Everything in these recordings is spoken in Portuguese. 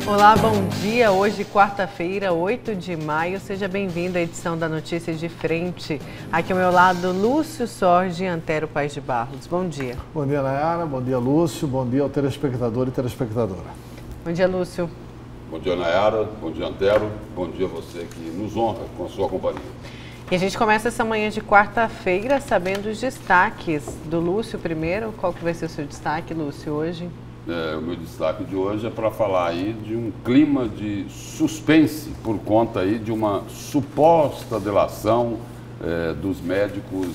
Olá, bom dia. Hoje, quarta-feira, 8 de maio. Seja bem-vindo à edição da Notícias de Frente. Aqui ao meu lado, Lúcio Sorge e Antero Paes de Barros. Bom dia. Bom dia, Nayara. Bom dia, Lúcio. Bom dia ao telespectador e telespectadora. Bom dia, Lúcio. Bom dia, Nayara. Bom dia, Antero. Bom dia a você que nos honra com a sua companhia. E a gente começa essa manhã de quarta-feira sabendo os destaques do Lúcio primeiro. Qual que vai ser o seu destaque, Lúcio, hoje? O meu destaque de hoje é para falar aí de um clima de suspense por conta aí de uma suposta delação dos médicos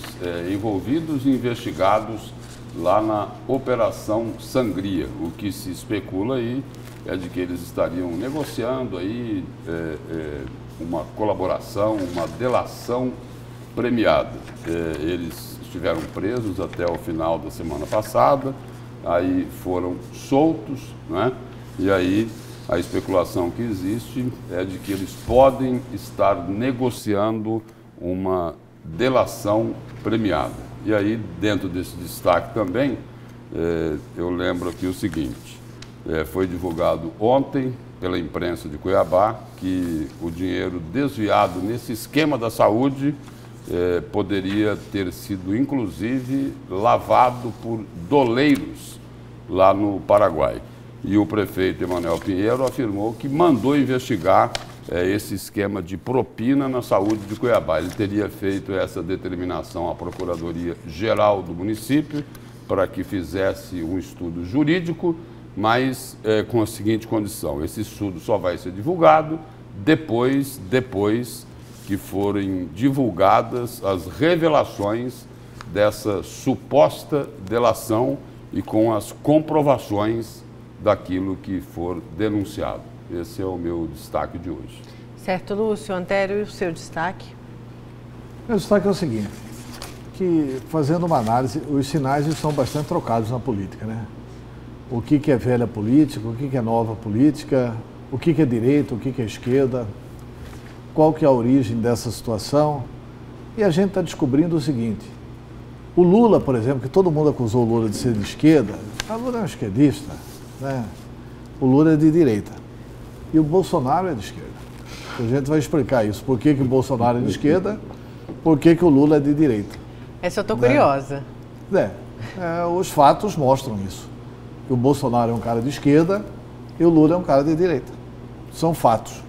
envolvidos e investigados lá na Operação Sangria. O que se especula aí é de que eles estariam negociando aí uma colaboração, uma delação premiada. Eles estiveram presos até o final da semana passada. Aí foram soltos, né? E aí a especulação que existe é de que eles podem estar negociando uma delação premiada. E aí, dentro desse destaque também, eu lembro aqui o seguinte, foi divulgado ontem pela imprensa de Cuiabá que o dinheiro desviado nesse esquema da saúde poderia ter sido, inclusive, lavado por doleiros lá no Paraguai. E o prefeito Emanuel Pinheiro afirmou que mandou investigar esse esquema de propina na saúde de Cuiabá. Ele teria feito essa determinação à Procuradoria-Geral do município para que fizesse um estudo jurídico, mas com a seguinte condição: esse estudo só vai ser divulgado depois que forem divulgadas as revelações dessa suposta delação e com as comprovações daquilo que for denunciado. Esse é o meu destaque de hoje. Certo, Lúcio. Antero, e o seu destaque? Meu destaque é o seguinte, que fazendo uma análise, os sinais estão bastante trocados na política, né? O que é velha política, o que é nova política, o que é direita, o que é esquerda, qual que é a origem dessa situação. E a gente está descobrindo o seguinte, o Lula, por exemplo, que todo mundo acusou o Lula de ser de esquerda, o Lula é um esquerdista, né? O Lula é de direita e o Bolsonaro é de esquerda. A gente vai explicar isso, por que o Bolsonaro é de esquerda, por que o Lula é de direita. Essa eu estou curiosa. Os fatos mostram isso. O Bolsonaro é um cara de esquerda e o Lula é um cara de direita. São fatos.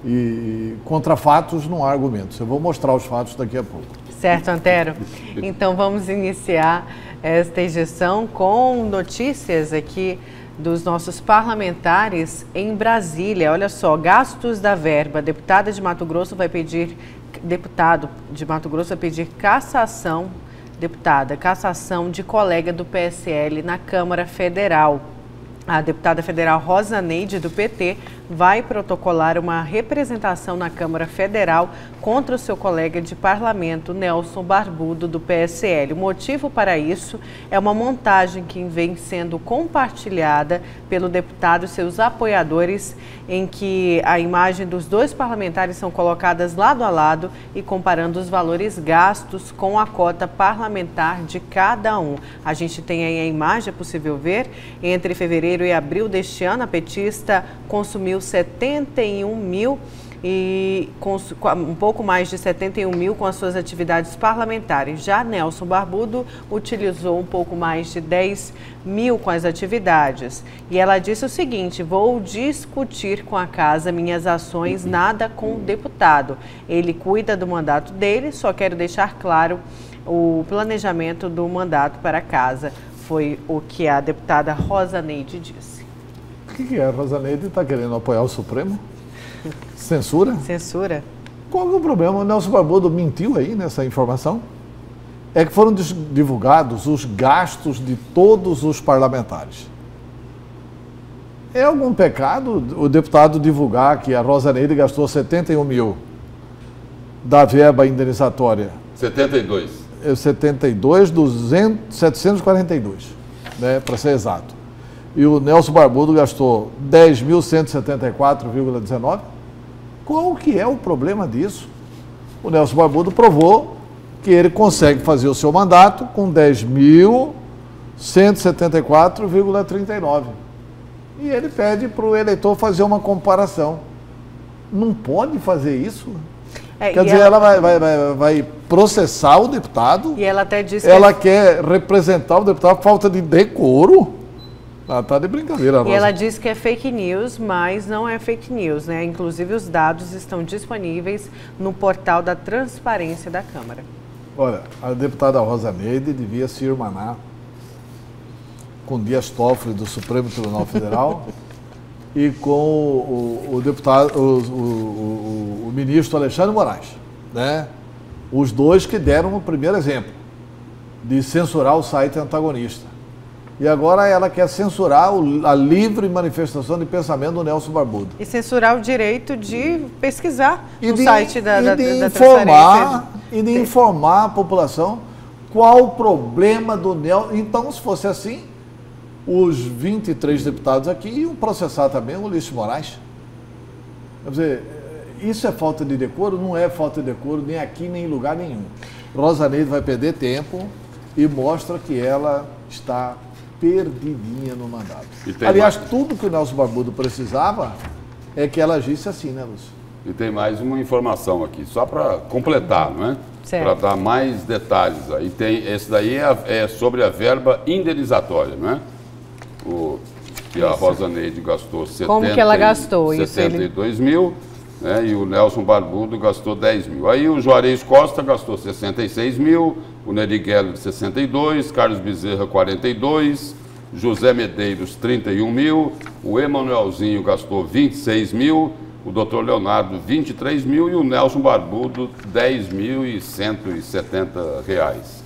E contra fatos não há argumentos. Eu vou mostrar os fatos daqui a pouco. Certo, Antero. Então vamos iniciar esta edição com notícias aqui dos nossos parlamentares em Brasília. Olha só, gastos da verba. Deputado de Mato Grosso vai pedir cassação, cassação de colega do PSL na Câmara Federal. A deputada federal Rosa Neide, do PT, vai protocolar uma representação na Câmara Federal contra o seu colega de parlamento, Nelson Barbudo, do PSL. O motivo para isso é uma montagem que vem sendo compartilhada pelo deputado e seus apoiadores, em que a imagem dos dois parlamentares são colocadas lado a lado e comparando os valores gastos com a cota parlamentar de cada um. A gente tem aí a imagem, é possível ver, entre fevereiro e abril deste ano, a petista consumiu 71 mil e um pouco mais de 71 mil com as suas atividades parlamentares. Já Nelson Barbudo utilizou um pouco mais de 10 mil com as atividades. E ela disse o seguinte: vou discutir com a casa minhas ações, nada com o deputado. Ele cuida do mandato dele, só quero deixar claro o planejamento do mandato para a casa. Foi o que a deputada Rosa Neide disse. O que é? A Rosa Neide está querendo apoiar o Supremo? Censura? Censura. Qual é o problema? O Nelson Barbudo mentiu aí nessa informação? É que foram divulgados os gastos de todos os parlamentares. É algum pecado o deputado divulgar que a Rosa Neide gastou 71 mil da verba indenizatória? 72. 742, né, para ser exato. E o Nelson Barbudo gastou 10.174,19. Qual que é o problema disso? O Nelson Barbudo provou que ele consegue fazer o seu mandato com 10.174,39. e ele pede para o eleitor fazer uma comparação. Não pode fazer isso. Quer dizer, ela vai processar o deputado. E ela até disse ela quer representar o deputado, falta de decoro. Ela está de brincadeira, Rosa. E ela diz que é fake news, mas não é fake news, né? Inclusive os dados estão disponíveis no portal da transparência da Câmara. Olha, a deputada Rosa Neide devia se irmanar com Dias Toffoli do Supremo Tribunal Federal e com o deputado, o ministro Alexandre Moraes, né? Os dois que deram o primeiro exemplo de censurar o site antagonista. E agora ela quer censurar a livre manifestação de pensamento do Nelson Barbudo. E censurar o direito de pesquisar no de, site da transparência. E de informar a população qual o problema do Nelson. Então, se fosse assim, os 23 deputados aqui iam processar também o Ulisses Moraes. Quer dizer, isso é falta de decoro? Não é falta de decoro nem aqui, nem em lugar nenhum. Rosa Neide vai perder tempo e mostra que ela está perdidinha no mandato. Aliás, tudo que o Nelson Barbudo precisava é que ela agisse assim, né, Lúcio? E tem mais uma informação aqui, só para completar, não é? Para dar mais detalhes. Aí esse daí é sobre a verba indenizatória, não é? Que a Rosa Neide gastou 72 mil, né? E o Nelson Barbudo gastou 10 mil. Aí o Juarez Costa gastou 66 mil, o Neri Geller 62, Carlos Bezerra 42, José Medeiros 31 mil, o Emanuelzinho gastou 26 mil, o Dr. Leonardo 23 mil e o Nelson Barbudo 10.170 reais.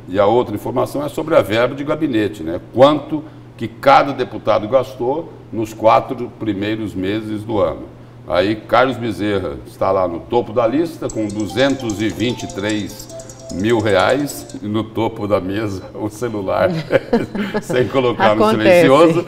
E a outra informação é sobre a verba de gabinete, né? Quanto que cada deputado gastou nos 4 primeiros meses do ano. Aí Carlos Bezerra está lá no topo da lista com 223 mil reais, e no topo da mesa o celular, sem colocar no silencioso.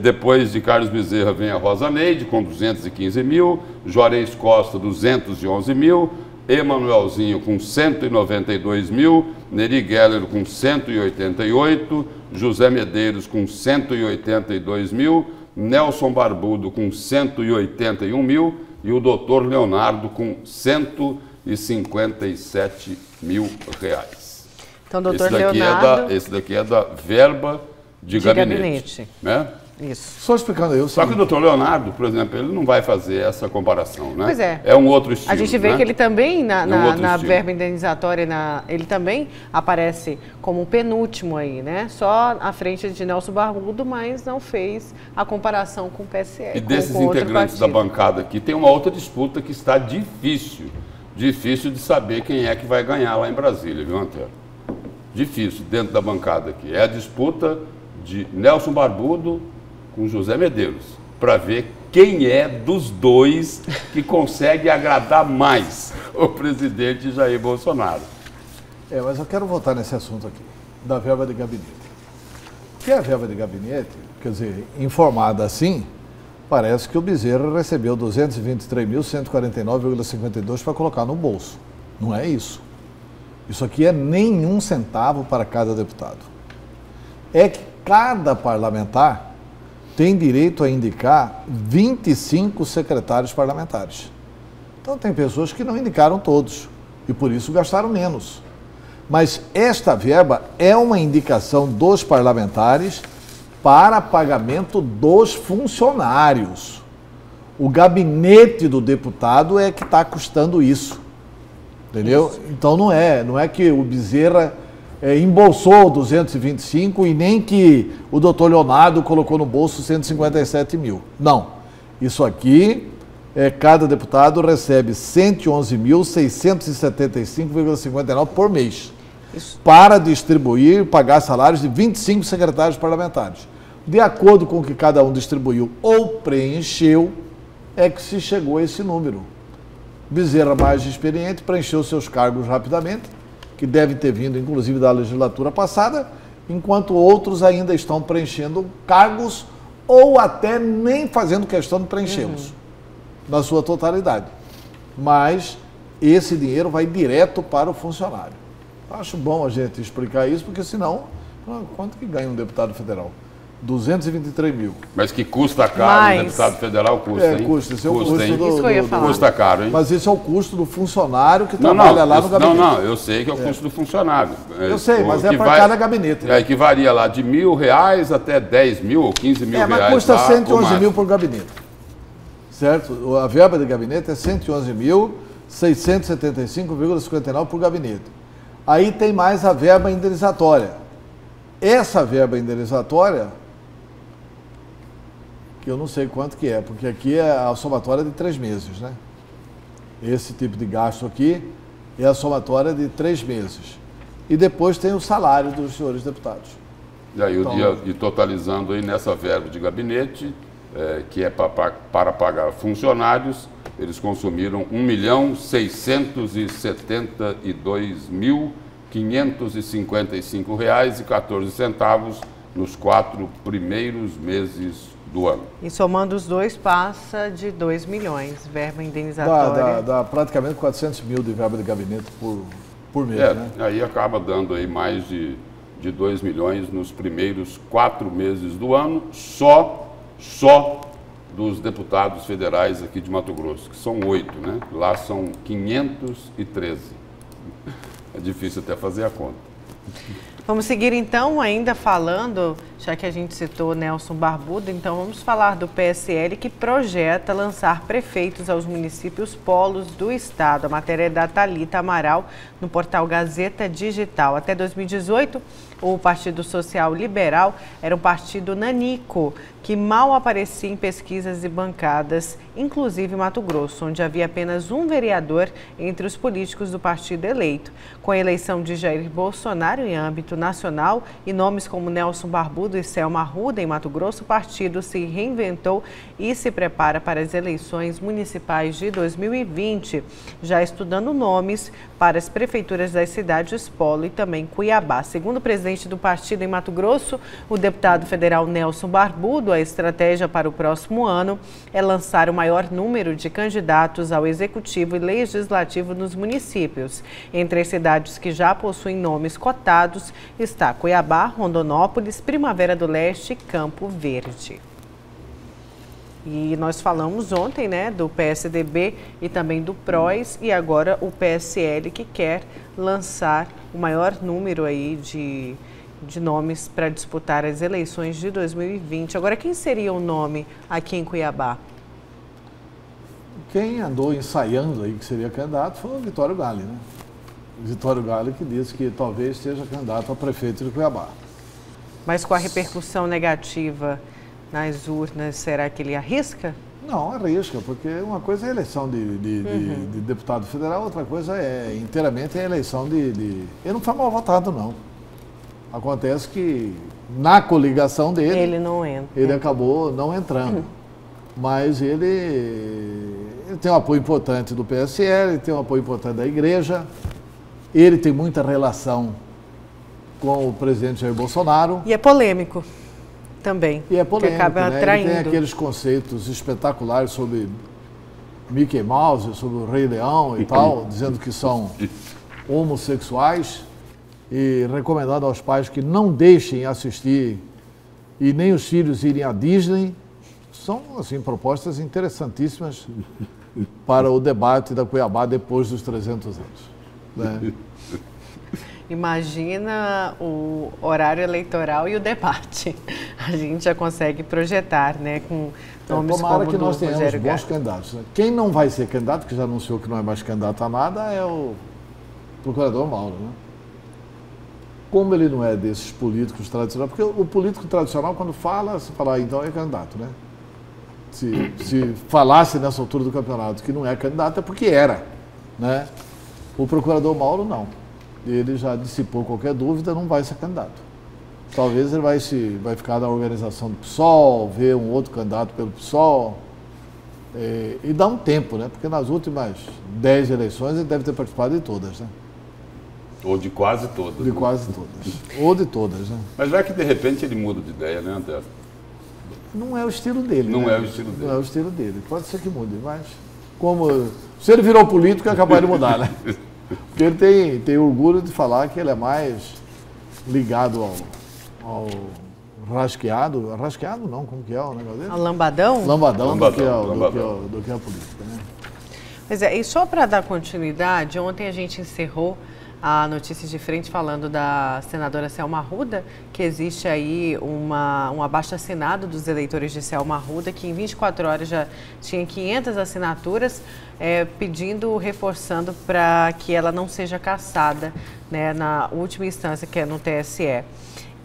Depois de Carlos Bezerra vem a Rosa Neide com 215 mil, Juarez Costa 211 mil, Emanuelzinho com 192 mil, Neri Geller com 188, José Medeiros com 182 mil, Nelson Barbudo com 181 mil e o Dr. Leonardo com 157 mil reais. Então, doutor Leonardo... Esse daqui é da verba de gabinete. Né? Isso. Só explicando eu. Só que o doutor Leonardo, por exemplo, ele não vai fazer essa comparação, né? Pois é. É um outro estilo. A gente vê, né, que ele também, na estilo. verba indenizatória, ele também aparece como um penúltimo aí, né? Só à frente de Nelson Barbudo, mas não fez a comparação com o PSL. E desses integrantes da bancada aqui, tem uma outra disputa que está difícil de saber quem é que vai ganhar lá em Brasília, viu, Antero? Difícil, dentro da bancada aqui. É a disputa de Nelson Barbudo com José Medeiros, para ver quem é dos dois que consegue agradar mais o presidente Jair Bolsonaro. Mas eu quero voltar nesse assunto aqui, da verba de gabinete. O que é a verba de gabinete? Quer dizer, informada assim, parece que o Bezerra recebeu 223.149,52 para colocar no bolso. Não é isso. Isso aqui é nenhum centavo para cada deputado. É que cada parlamentar tem direito a indicar 25 secretários parlamentares. Então tem pessoas que não indicaram todos e por isso gastaram menos. Mas esta verba é uma indicação dos parlamentares para pagamento dos funcionários. O gabinete do deputado é que está custando isso. Entendeu? Isso. Então não é que o Bezerra embolsou 225 e nem que o doutor Leonardo colocou no bolso 157 mil. Não. Isso aqui, cada deputado recebe 111.675,59 por mês. Isso. Para distribuir, pagar salários de 25 secretários parlamentares. De acordo com o que cada um distribuiu ou preencheu, é que se chegou a esse número. Bezerra, mais experiente, preencheu seus cargos rapidamente, que deve ter vindo, inclusive, da legislatura passada, enquanto outros ainda estão preenchendo cargos ou até nem fazendo questão de preenchê-los, na sua totalidade. Mas esse dinheiro vai direto para o funcionário. Acho bom a gente explicar isso, porque senão, quanto que ganha um deputado federal? 223 mil. Mas que custa caro, o deputado federal custa, hein? Custa. Esse é o custo hein? Isso que eu ia falar. Custa caro, hein? Mas esse é o custo do funcionário que trabalha lá no gabinete. Não, eu sei que é o custo do funcionário. Eu sei, mas é para cada gabinete. É, que varia lá de R$1.000 até 10 mil ou 15 mil reais. Mas custa 111 mil por gabinete. Certo? A verba de gabinete é 111.675,59 por gabinete. Aí tem mais a verba indenizatória. Essa verba indenizatória, que eu não sei quanto que é, porque aqui é a somatória de 3 meses, né? Esse tipo de gasto aqui é a somatória de 3 meses. E depois tem o salário dos senhores deputados. E aí, e totalizando aí nessa verba de gabinete, que é para pagar funcionários, eles consumiram R$1.672.555,14 nos 4 primeiros meses do ano. E somando os dois, passa de 2 milhões, verba indenizatória. Dá praticamente 400 mil de verba de gabinete por mês, né? Aí acaba dando aí mais de 2 milhões nos primeiros 4 meses do ano, só dos deputados federais aqui de Mato Grosso, que são 8, né? Lá são 513. É difícil até fazer a conta. Vamos seguir então, ainda falando, já que a gente citou Nelson Barbudo, então vamos falar do PSL que projeta lançar prefeitos aos municípios polos do estado. A matéria é da Thalita Amaral no portal Gazeta Digital. Até 2018, o Partido Social Liberal era um partido nanico, que mal aparecia em pesquisas e bancadas, inclusive em Mato Grosso, onde havia apenas um vereador entre os políticos do partido eleito. Com a eleição de Jair Bolsonaro em âmbito nacional e nomes como Nelson Barbudo e Selma Arruda em Mato Grosso, o partido se reinventou e se prepara para as eleições municipais de 2020, já estudando nomes para as prefeituras das cidades Polo e também Cuiabá. Segundo o presidente do partido em Mato Grosso, o deputado federal Nelson Barbudo, a estratégia para o próximo ano é lançar o maior número de candidatos ao executivo e legislativo nos municípios. Entre as cidades que já possuem nomes cotados está Cuiabá, Rondonópolis, Primavera do Leste e Campo Verde. E nós falamos ontem, né, do PSDB e também do PROS, e agora o PSL que quer lançar o maior número aí de nomes para disputar as eleições de 2020. Agora, quem seria o nome aqui em Cuiabá? Quem andou ensaiando aí que seria candidato foi o Vitório Gale, né? O Vitório Gale que disse que talvez seja candidato a prefeito de Cuiabá. Mas com a repercussão negativa nas urnas, será que ele arrisca? Não, arrisca, porque uma coisa é a eleição de deputado federal, outra coisa é inteiramente a eleição de... Ele não foi mal votado, não. Acontece que na coligação dele... Ele não entra. Ele acabou não entrando. Mas ele tem um apoio importante do PSL, ele tem um apoio importante da igreja, ele tem muita relação com o presidente Jair Bolsonaro. E é polêmico também. E é polêmico, que acaba atraindo. Ele tem aqueles conceitos espetaculares sobre Mickey Mouse, sobre o Rei Leão e tal, dizendo que são homossexuais e recomendando aos pais que não deixem assistir e nem os filhos irem à Disney. São, assim, propostas interessantíssimas para o debate da Cuiabá depois dos 300 anos. Né? Imagina o horário eleitoral e o debate. A gente já consegue projetar, né, com nomes tomara como que nós do tenhamos Rogério bons Gale. candidatos. Né? Quem não vai ser candidato, que já anunciou que não é mais candidato a nada, é o procurador Mauro. Né? Como ele não é desses políticos tradicionais, porque o político tradicional, quando fala, se fala, então é candidato, né? Se falasse nessa altura do campeonato que não é candidato, é porque era, né? O procurador Mauro, não. Ele já dissipou qualquer dúvida, não vai ser candidato. Talvez ele vai ficar na organização do PSOL, ver um outro candidato pelo PSOL, e dá um tempo, né? Porque nas últimas 10 eleições ele deve ter participado de todas, né? Ou de quase todas. De quase todas. Ou de todas, né? Mas vai que de repente ele muda de ideia, né, Antero? Não é o estilo dele. Não né? é o estilo dele. Não é o estilo dele. Pode ser que mude, mas se ele virou político, é capaz de mudar, né? Porque ele tem orgulho de falar que ele é mais ligado ao rasqueado. Rasqueado não, como que é o negócio dele? Lambadão? Lambadão. Do que é a política, né? Pois é, e só para dar continuidade, ontem a gente encerrou a notícia de frente falando da senadora Selma Arruda, que existe aí um abaixo-assinado dos eleitores de Selma Arruda, que em 24 horas já tinha 500 assinaturas, reforçando para que ela não seja cassada, né, na última instância, que é no TSE.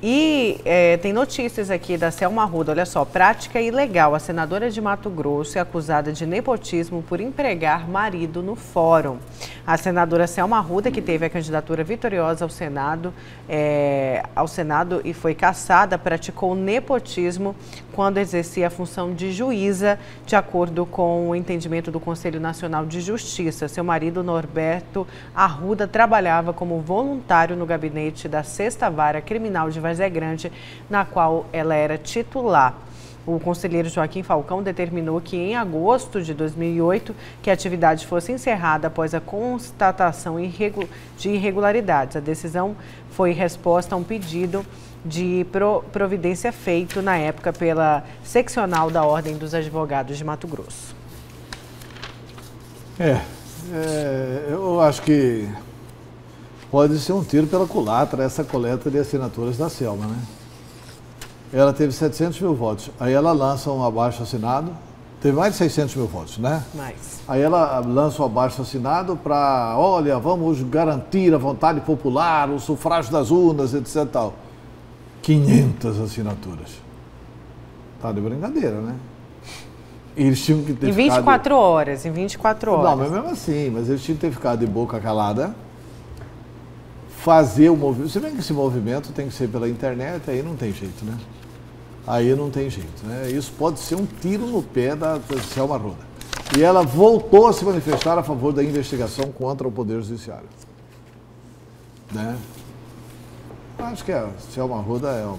E tem notícias aqui da Selma Arruda, olha só, prática ilegal. A senadora de Mato Grosso é acusada de nepotismo por empregar marido no fórum. A senadora Selma Arruda, que teve a candidatura vitoriosa ao Senado e foi cassada, praticou nepotismo quando exercia a função de juíza, de acordo com o entendimento do Conselho Nacional de Justiça. Seu marido, Norberto Arruda, trabalhava como voluntário no gabinete da 6ª Vara Criminal de Várzea Grande, na qual ela era titular. O conselheiro Joaquim Falcão determinou que em agosto de 2008 que a atividade fosse encerrada após a constatação de irregularidades. A decisão foi resposta a um pedido de providência feito na época pela seccional da Ordem dos Advogados de Mato Grosso. Eu acho que pode ser um tiro pela culatra essa coleta de assinaturas da Selma, né? Ela teve 700 mil votos, aí ela lança um abaixo-assinado, teve mais de 600 mil votos, né? Mais. Aí ela lança um abaixo-assinado para, olha, vamos garantir a vontade popular, o sufrágio das urnas, etc. Tal. 500 assinaturas. Tá de brincadeira, né? Eles tinham que ter em 24 horas, em 24 horas. Não, mas mesmo assim, mas eles tinham que ter ficado de boca calada, fazer o movimento. Você vê que esse movimento tem que ser pela internet, aí não tem jeito, né? Aí não tem jeito, né? Isso pode ser um tiro no pé da Selma Arruda. E ela voltou a se manifestar a favor da investigação contra o Poder Judiciário. Né? Acho que a Selma Arruda é uma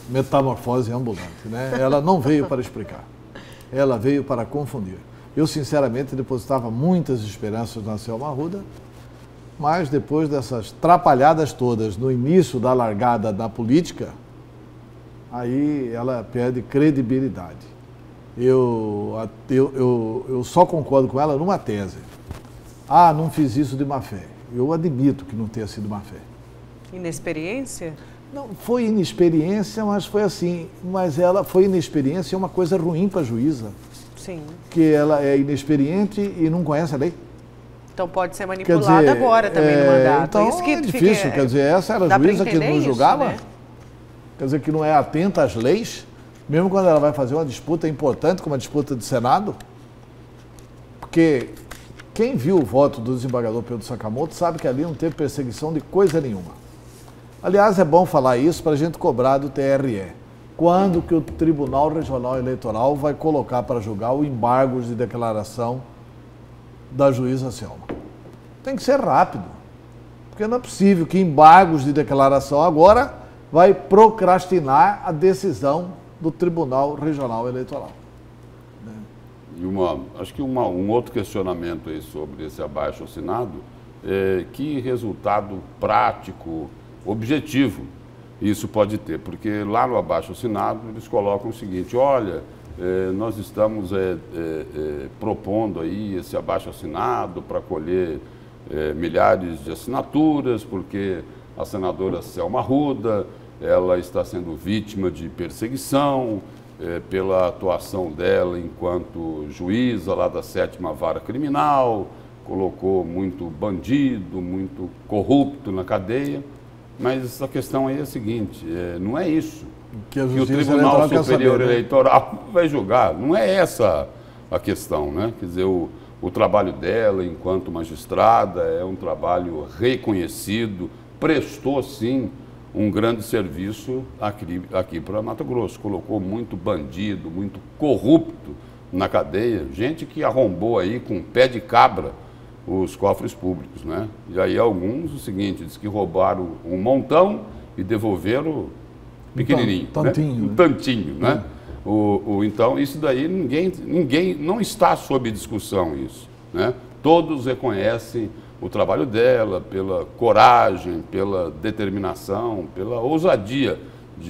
metamorfose ambulante, né? Ela não veio para explicar, ela veio para confundir. Eu, sinceramente, depositava muitas esperanças na Selma Arruda, mas depois dessas trapalhadas todas no início da largada da política, aí ela perde credibilidade. Eu só concordo com ela numa tese. Não fiz isso de má fé. Eu admito que não tenha sido má fé. Inexperiência? Não, foi inexperiência, mas foi assim. Mas ela foi inexperiência, é uma coisa ruim para a juíza. Sim. Que ela é inexperiente e não conhece a lei. Então pode ser manipulada agora também no mandato. Então isso que é difícil, quer dizer, essa era a juíza que não julgava, né? Quer dizer, que não é atenta às leis, mesmo quando ela vai fazer uma disputa importante, como a disputa de Senado, porque quem viu o voto do desembargador Pedro Sakamoto sabe que ali não teve perseguição de coisa nenhuma. Aliás, é bom falar isso para a gente cobrar do TRE. Quando que o Tribunal Regional Eleitoral vai colocar para julgar o embargo de declaração da juíza Selma? Tem que ser rápido, porque não é possível que embargos de declaração agora vai procrastinar a decisão do Tribunal Regional Eleitoral. E acho que um outro questionamento aí sobre esse abaixo-assinado é que resultado prático, objetivo isso pode ter, porque lá no abaixo-assinado eles colocam o seguinte: olha, nós estamos propondo aí esse abaixo-assinado para colher milhares de assinaturas, porque a senadora Selma Arruda, ela está sendo vítima de perseguição pela atuação dela enquanto juíza lá da 7ª Vara Criminal, colocou muito bandido, muito corrupto na cadeia. Mas a questão aí é a seguinte, não é isso que o Tribunal Superior Eleitoral vai julgar. Não é essa a questão, né? Quer dizer, o trabalho dela enquanto magistrada é um trabalho reconhecido, prestou sim um grande serviço aqui para Mato Grosso. Colocou muito bandido, muito corrupto na cadeia, gente que arrombou aí com pé de cabra os cofres públicos, né? E aí alguns, o seguinte, diz que roubaram um montão e devolveram pequenininho, tantinho, um tantinho, né? Então, isso daí ninguém não está sob discussão isso, né? Todos reconhecem o trabalho dela pela coragem, pela determinação, pela ousadia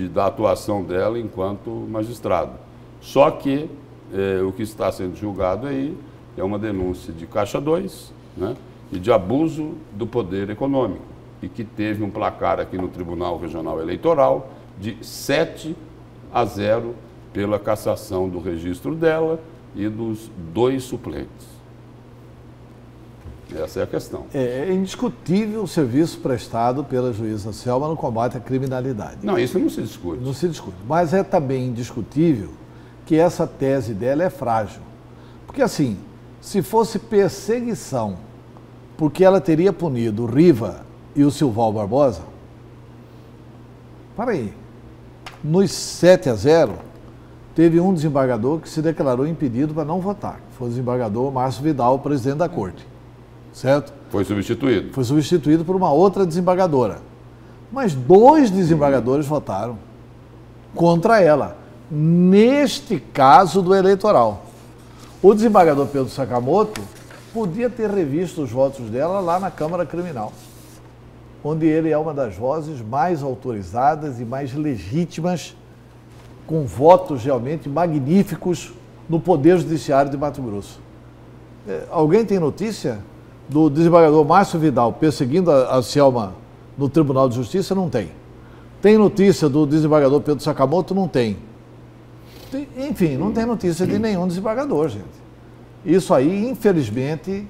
da atuação dela enquanto magistrado. Só que o que está sendo julgado aí é uma denúncia de Caixa 2, né, e de abuso do poder econômico, e que teve um placar aqui no Tribunal Regional Eleitoral de 7-0 pela cassação do registro dela e dos 2 suplentes. Essa é a questão. É indiscutível o serviço prestado pela juíza Selma no combate à criminalidade. Não, isso não se discute. Não se discute. Mas é também indiscutível que essa tese dela é frágil. Porque assim, se fosse perseguição, porque ela teria punido o Riva e o Silval Barbosa, para aí, nos 7-0, teve um desembargador que se declarou impedido para não votar. Foi o desembargador Márcio Vidal, presidente da corte. Certo? Foi substituído. Foi substituído por uma outra desembargadora. Mas 2 desembargadores votaram contra ela, neste caso do eleitoral. O desembargador Pedro Sakamoto podia ter revisto os votos dela lá na Câmara Criminal, onde ele é uma das vozes mais autorizadas e mais legítimas, com votos realmente magníficos no Poder Judiciário de Mato Grosso. Alguém tem notícia do desembargador Márcio Vidal perseguindo a Selma no Tribunal de Justiça? Não tem. Tem notícia do desembargador Pedro Sakamoto? Não tem. Enfim, não tem notícia de nenhum desembargador, gente. Isso aí, infelizmente,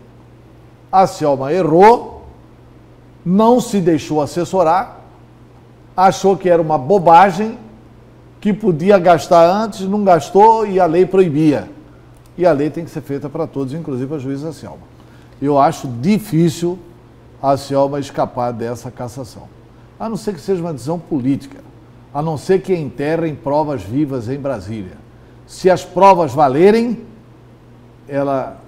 a Selma errou, não se deixou assessorar, achou que era uma bobagem, que podia gastar antes, não gastou e a lei proibia. E a lei tem que ser feita para todos, inclusive a juíza Selma. Eu acho difícil a Selma escapar dessa cassação. A não ser que seja uma decisão política, a não ser que enterrem provas vivas em Brasília. Se as provas valerem, ela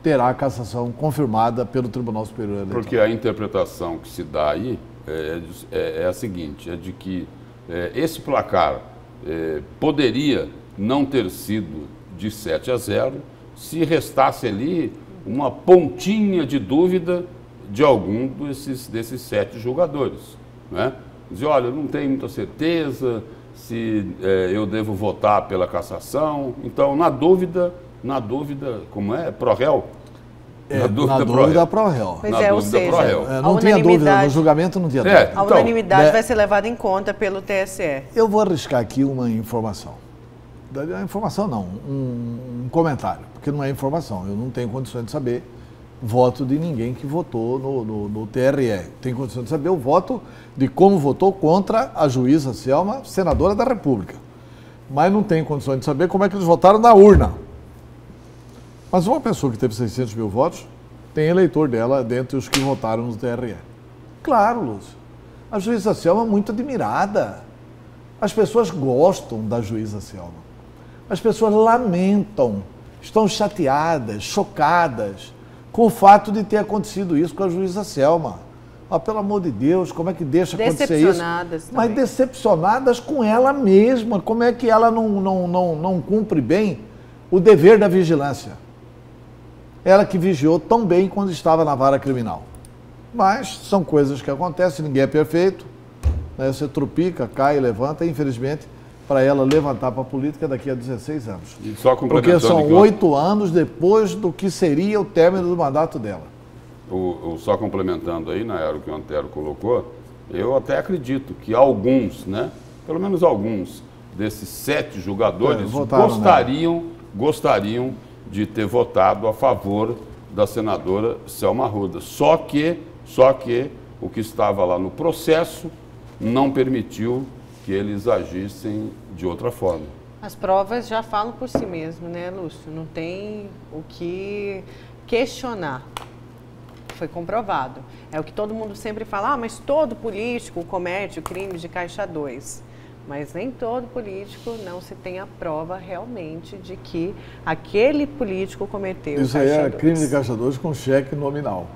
terá a cassação confirmada pelo Tribunal Superior Eleitoral. Porque a interpretação que se dá aí é a seguinte, é de que esse placar poderia não ter sido de 7-0 se restasse ali uma pontinha de dúvida de algum desses 7 julgadores, né? Dizer, olha, eu não tenho muita certeza se eu devo votar pela cassação. Então, na dúvida, como é? Pró-réu? Na dúvida, pró-réu. Pois é, ou seja, não tinha dúvida, no julgamento não tinha dúvida. A unanimidade vai ser levada em conta pelo TSE. Eu vou arriscar aqui uma informação. Informação não, um comentário, porque não é informação. Eu não tenho condições de saber voto de ninguém que votou no TRE. Tenho condições de saber o voto de como votou contra a juíza Selma, senadora da República. Mas não tenho condições de saber como é que eles votaram na urna. Mas uma pessoa que teve 600 mil votos, tem eleitor dela dentre os que votaram no TRE. Claro, Lúcio. A juíza Selma é muito admirada. As pessoas gostam da juíza Selma. As pessoas lamentam, estão chateadas, chocadas com o fato de ter acontecido isso com a juíza Selma. Ah, pelo amor de Deus, como é que deixa acontecer isso? Decepcionadas também. Mas decepcionadas com ela mesma. Como é que ela não cumpre bem o dever da vigilância? Ela que vigiou tão bem quando estava na vara criminal. Mas são coisas que acontecem, ninguém é perfeito. Né? Você trupica, cai, levanta, e infelizmente, para ela levantar para a política daqui a 16 anos. E só porque são 8 anos depois do que seria o término do mandato dela. Só complementando aí, Nayara, o que o Antero colocou, eu até acredito que alguns, né, pelo menos alguns desses 7 julgadores gostariam de ter votado a favor da senadora Selma Arruda. Só que o que estava lá no processo não permitiu que eles agissem de outra forma. As provas já falam por si mesmo, né, Lúcio? Não tem o que questionar. Foi comprovado. É o que todo mundo sempre fala, mas todo político comete o crime de Caixa 2. Mas nem todo político não se tem a prova realmente de que aquele político cometeu Isso aí é crime de Caixa 2 com cheque nominal.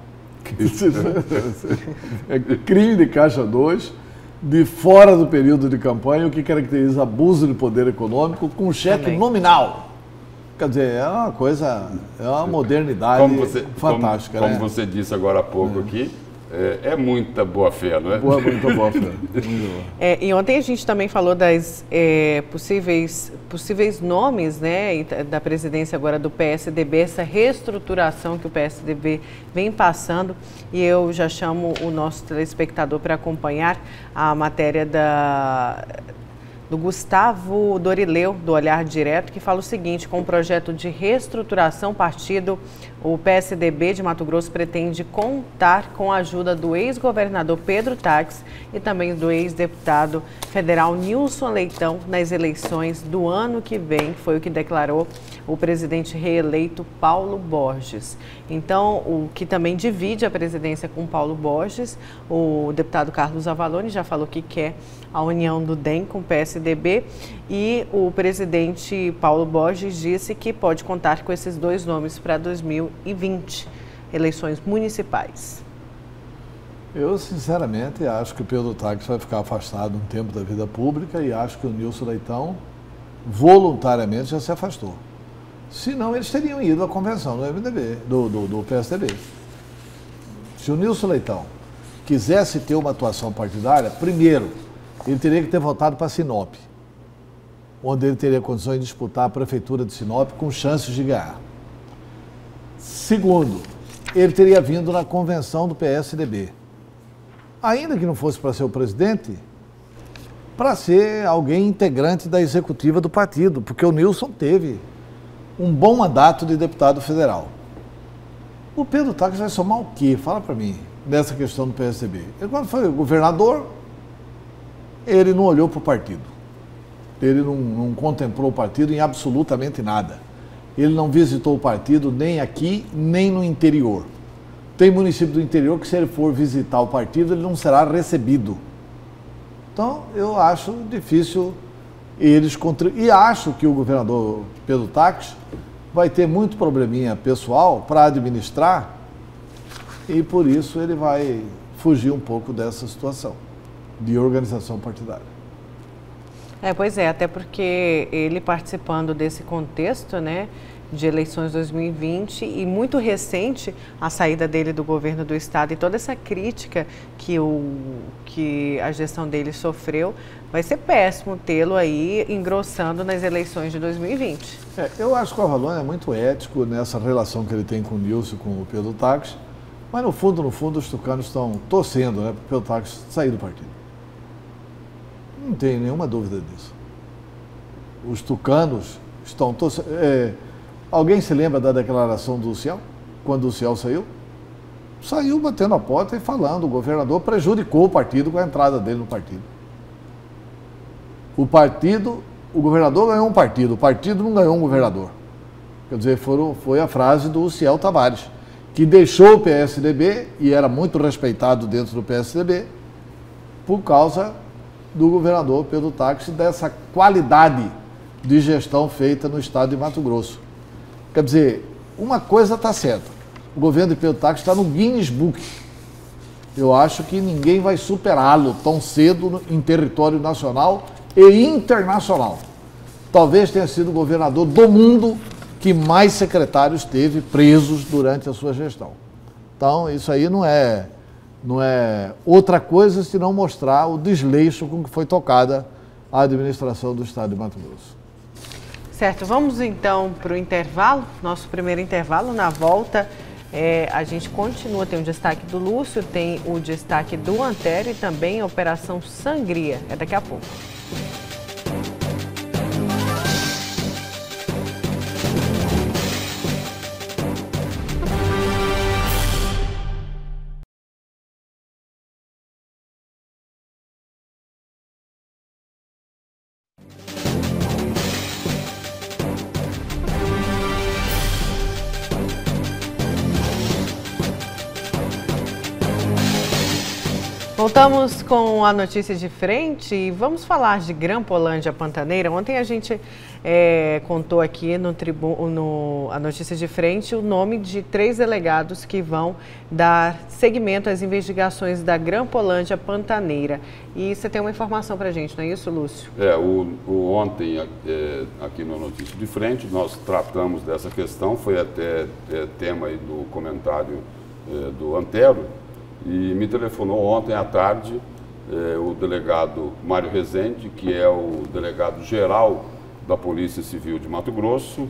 É crime de Caixa 2 de fora do período de campanha, o que caracteriza abuso de poder econômico com cheque nominal. Quer dizer, é uma coisa, é uma modernidade fantástica. Como você disse agora há pouco aqui, é muita boa-fé, não é? Muito boa fé. E ontem a gente também falou das possíveis nomes, né, da presidência agora do PSDB, essa reestruturação que o PSDB vem passando, e eu já chamo o nosso telespectador para acompanhar a matéria do Gustavo Dorileu, do Olhar Direto, que fala o seguinte: com o projeto de reestruturação partido, o PSDB de Mato Grosso pretende contar com a ajuda do ex-governador Pedro Taques e também do ex-deputado federal Nilson Leitão nas eleições do ano que vem, foi o que declarou o presidente reeleito Paulo Borges. Então, o que também divide a presidência com Paulo Borges, o deputado Carlos Avalone já falou que quer a união do DEM com o PSDB, e o presidente Paulo Borges disse que pode contar com esses dois nomes para 2020, eleições municipais. Eu, sinceramente, acho que o Pedro Taques vai ficar afastado um tempo da vida pública e acho que o Nilson Leitão voluntariamente já se afastou. Senão eles teriam ido à convenção do MDB, do PSDB. Se o Nilson Leitão quisesse ter uma atuação partidária, primeiro, ele teria que ter voltado para Sinop, onde ele teria condições de disputar a prefeitura de Sinop com chances de ganhar. Segundo, ele teria vindo na convenção do PSDB. Ainda que não fosse para ser o presidente, para ser alguém integrante da executiva do partido, porque o Nilson teve um bom mandato de deputado federal. O Pedro Taques vai somar o quê? Fala para mim, nessa questão do PSDB. Ele, quando foi governador, ele não olhou para o partido. Ele não contemplou o partido em absolutamente nada. Ele não visitou o partido nem aqui, nem no interior. Tem município do interior que, se ele for visitar o partido, ele não será recebido. Então, eu acho difícil eles contribuírem. E acho que o governador Pedro Taques vai ter muito probleminha pessoal para administrar e, por isso, ele vai fugir um pouco dessa situação de organização partidária. Pois é, até porque ele participando desse contexto, né, de eleições 2020 e muito recente a saída dele do governo do estado e toda essa crítica que a gestão dele sofreu, vai ser péssimo tê-lo aí engrossando nas eleições de 2020. Eu acho que o Avalone é muito ético nessa relação que ele tem com o Nilson, com o Pedro Taques, mas no fundo, os tucanos estão torcendo, né, para o Pedro Taques sair do partido. Não tenho nenhuma dúvida disso. Os tucanos estão torcendo. Alguém se lembra da declaração do Ciel? Quando o Ciel saiu? Saiu batendo a porta e falando, o governador prejudicou o partido com a entrada dele no partido. O governador ganhou um partido, o partido não ganhou um governador. Quer dizer, foi a frase do Ciel Tavares, que deixou o PSDB, e era muito respeitado dentro do PSDB, por causa do governador Pedro Taques e dessa qualidade de gestão feita no estado de Mato Grosso. Quer dizer, uma coisa está certa, o governo de Pedro Taques está no Guinness Book. Eu acho que ninguém vai superá-lo tão cedo em território nacional e internacional. Talvez tenha sido o governador do mundo que mais secretários teve presos durante a sua gestão. Então, isso aí não é outra coisa senão mostrar o desleixo com que foi tocada a administração do estado de Mato Grosso. Certo, vamos então para o intervalo, nosso primeiro intervalo. Na volta, a gente continua, tem o destaque do Lúcio, tem o destaque do Antero e também a Operação Sangria. É daqui a pouco. Voltamos com a notícia de frente e vamos falar de Grampolândia Pantaneira. Ontem a gente contou aqui a notícia de frente o nome de 3 delegados que vão dar seguimento às investigações da Grampolândia Pantaneira. E você tem uma informação para a gente, não é isso, Lúcio? Ontem, aqui no Notícia de Frente, nós tratamos dessa questão, foi até tema aí do comentário do Antero. e me telefonou ontem à tarde o delegado Mário Rezende, que é o delegado geral da Polícia Civil de Mato Grosso.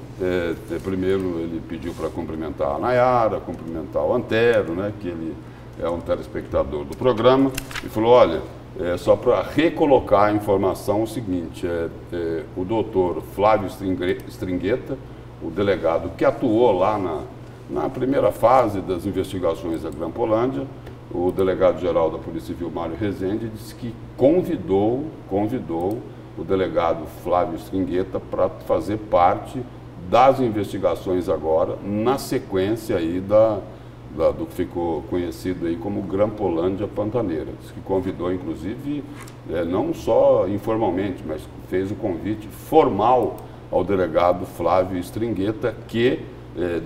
Primeiro ele pediu para cumprimentar a Nayara, cumprimentar o Antero, né, que ele é um telespectador do programa, e falou, olha, só para recolocar a informação, o seguinte, o doutor Flávio Stringueta, o delegado que atuou lá na primeira fase das investigações da Grampolândia, o delegado-geral da Polícia Civil, Mário Rezende, disse que convidou o delegado Flávio Stringueta para fazer parte das investigações agora, na sequência aí do que ficou conhecido aí como Grampolândia Pantaneira. Diz que convidou, inclusive, não só informalmente, mas fez o convite formal ao delegado Flávio Stringueta, que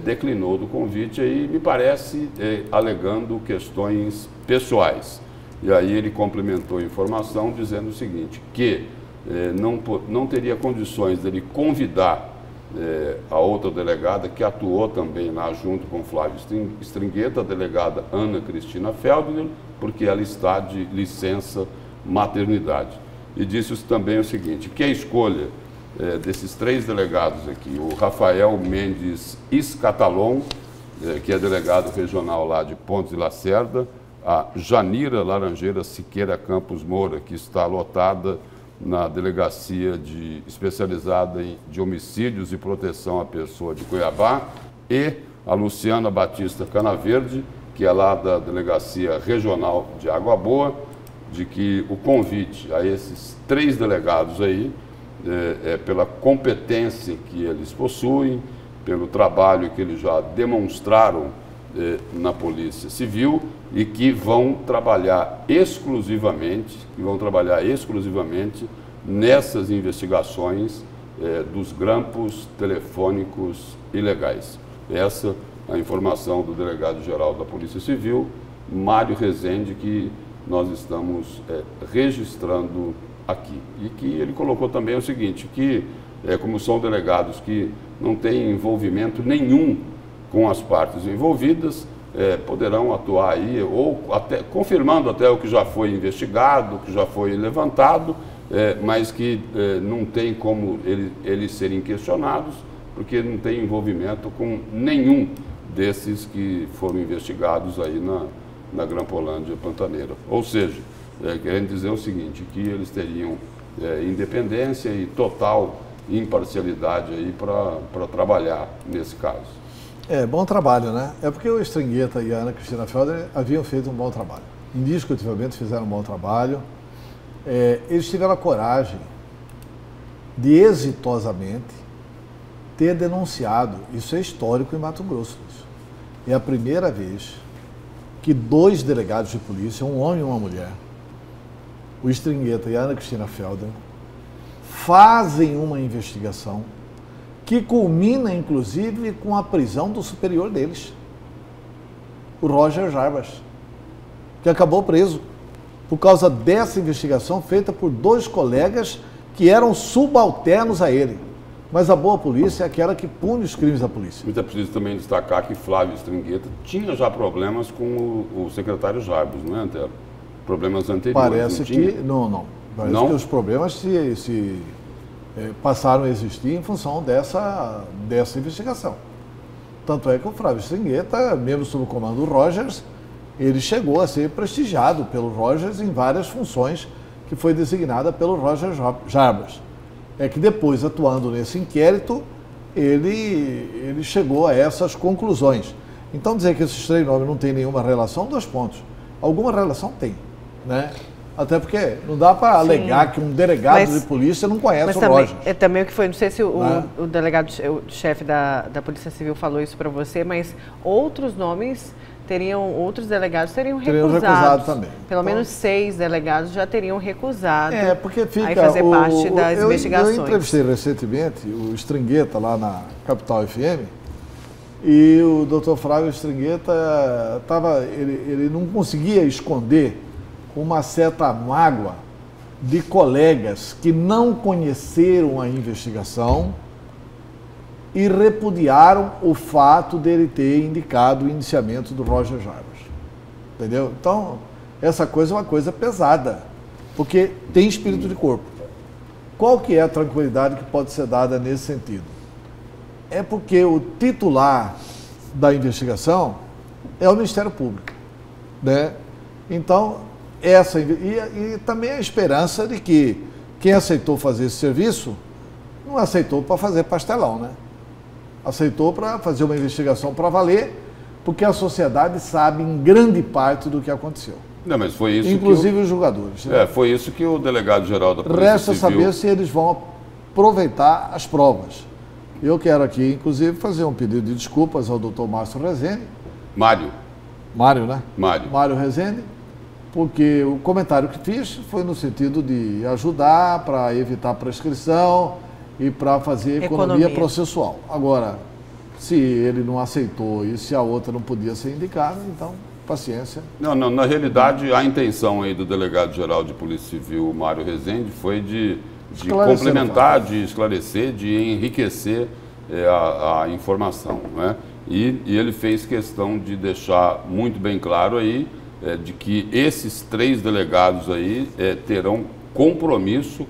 declinou do convite aí, me parece, alegando questões pessoais. E aí ele complementou a informação dizendo o seguinte, que não teria condições dele convidar a outra delegada que atuou também lá junto com Flávio Stringueta, a delegada Ana Cristina Feldner, porque ela está de licença maternidade. E disse também o seguinte, que a escolha desses 3 delegados aqui, o Rafael Mendes Escatalon, que é delegado regional lá de Pontes de Lacerda, a Janira Laranjeira Siqueira Campos Moura, que está lotada na delegacia especializada de homicídios e proteção à pessoa de Cuiabá, e a Luciana Batista Canaverde, que é lá da delegacia regional de Água Boa, de que o convite a esses 3 delegados aí pela competência que eles possuem, pelo trabalho que eles já demonstraram na Polícia Civil e que vão trabalhar exclusivamente nessas investigações dos grampos telefônicos ilegais. Essa é a informação do delegado-geral da Polícia Civil, Mário Rezende, que nós estamos registrando aqui. E que ele colocou também o seguinte, que como são delegados que não têm envolvimento nenhum com as partes envolvidas, poderão atuar aí, ou até confirmando até o que já foi investigado, o que já foi levantado, mas que não tem como eles serem questionados, porque não tem envolvimento com nenhum desses que foram investigados aí na Grampolândia Pantaneira. Ou seja, querendo dizer o seguinte, que eles teriam independência e total imparcialidade aí para trabalhar nesse caso. Bom trabalho, né? É porque o Stringueta e a Ana Cristina Feldner haviam feito um bom trabalho. Indiscutivelmente fizeram um bom trabalho. Eles tiveram a coragem de exitosamente ter denunciado, isso é histórico em Mato Grosso. É a primeira vez que 2 delegados de polícia, um homem e uma mulher, o Stringueta e a Ana Cristina Feldner, fazem uma investigação que culmina, inclusive, com a prisão do superior deles, o Roger Jarbas, que acabou preso por causa dessa investigação feita por 2 colegas que eram subalternos a ele. Mas a boa polícia é aquela que pune os crimes da polícia. Mas é preciso também destacar que Flávio Stringueta tinha já problemas com o secretário Jarbas, não é, Antero? Problemas anteriores. Parece que não. Parece que os problemas passaram a existir em função dessa investigação. Tanto é que o Flávio Stringueta, mesmo sob o comando do Rogers, ele chegou a ser prestigiado pelo Rogers em várias funções que foi designada pelo Roger Jarbas. É que depois, atuando nesse inquérito, ele chegou a essas conclusões. Então, dizer que esses 3 nomes não têm nenhuma relação, 2 pontos. Alguma relação tem, né? Até porque não dá para alegar que um delegado de polícia não conhece o Rogers. Também o que foi, não sei se o delegado, o chefe da Polícia Civil falou isso para você, mas outros delegados teriam recusado também. Pelo menos 6 delegados já teriam recusado porque fica, fazer parte das investigações. Eu entrevistei recentemente o Stringueta lá na Capital FM e o doutor Flávio Stringueta ele não conseguia esconder uma certa mágoa de colegas que não conheceram a investigação e repudiaram o fato dele ter indicado o indiciamento do Roger Jarbas. entendeu? Então, essa coisa é uma coisa pesada, porque tem espírito de corpo. Qual que é a tranquilidade que pode ser dada nesse sentido? É porque o titular da investigação é o Ministério Público, né? Então, e também a esperança de que quem aceitou fazer esse serviço não aceitou para fazer pastelão, né? Aceitou para fazer uma investigação para valer, porque a sociedade sabe em grande parte do que aconteceu. Não, mas foi isso inclusive os julgadores. Né? Foi isso que o delegado-geral da Polícia Resta Civil... saber se eles vão aproveitar as provas. Eu quero aqui, inclusive, fazer um pedido de desculpas ao doutor Márcio Rezende. Mário, né? Mário Rezende, porque o comentário que fiz foi no sentido de ajudar para evitar prescrição e para fazer economia processual. Agora, se ele não aceitou e se a outra não podia ser indicada, então, paciência. Não, na realidade, a intenção aí do delegado-geral de Polícia Civil, Mário Rezende, foi de complementar, de esclarecer, de enriquecer a informação, né? E ele fez questão de deixar muito bem claro aí de que esses 3 delegados aí terão compromisso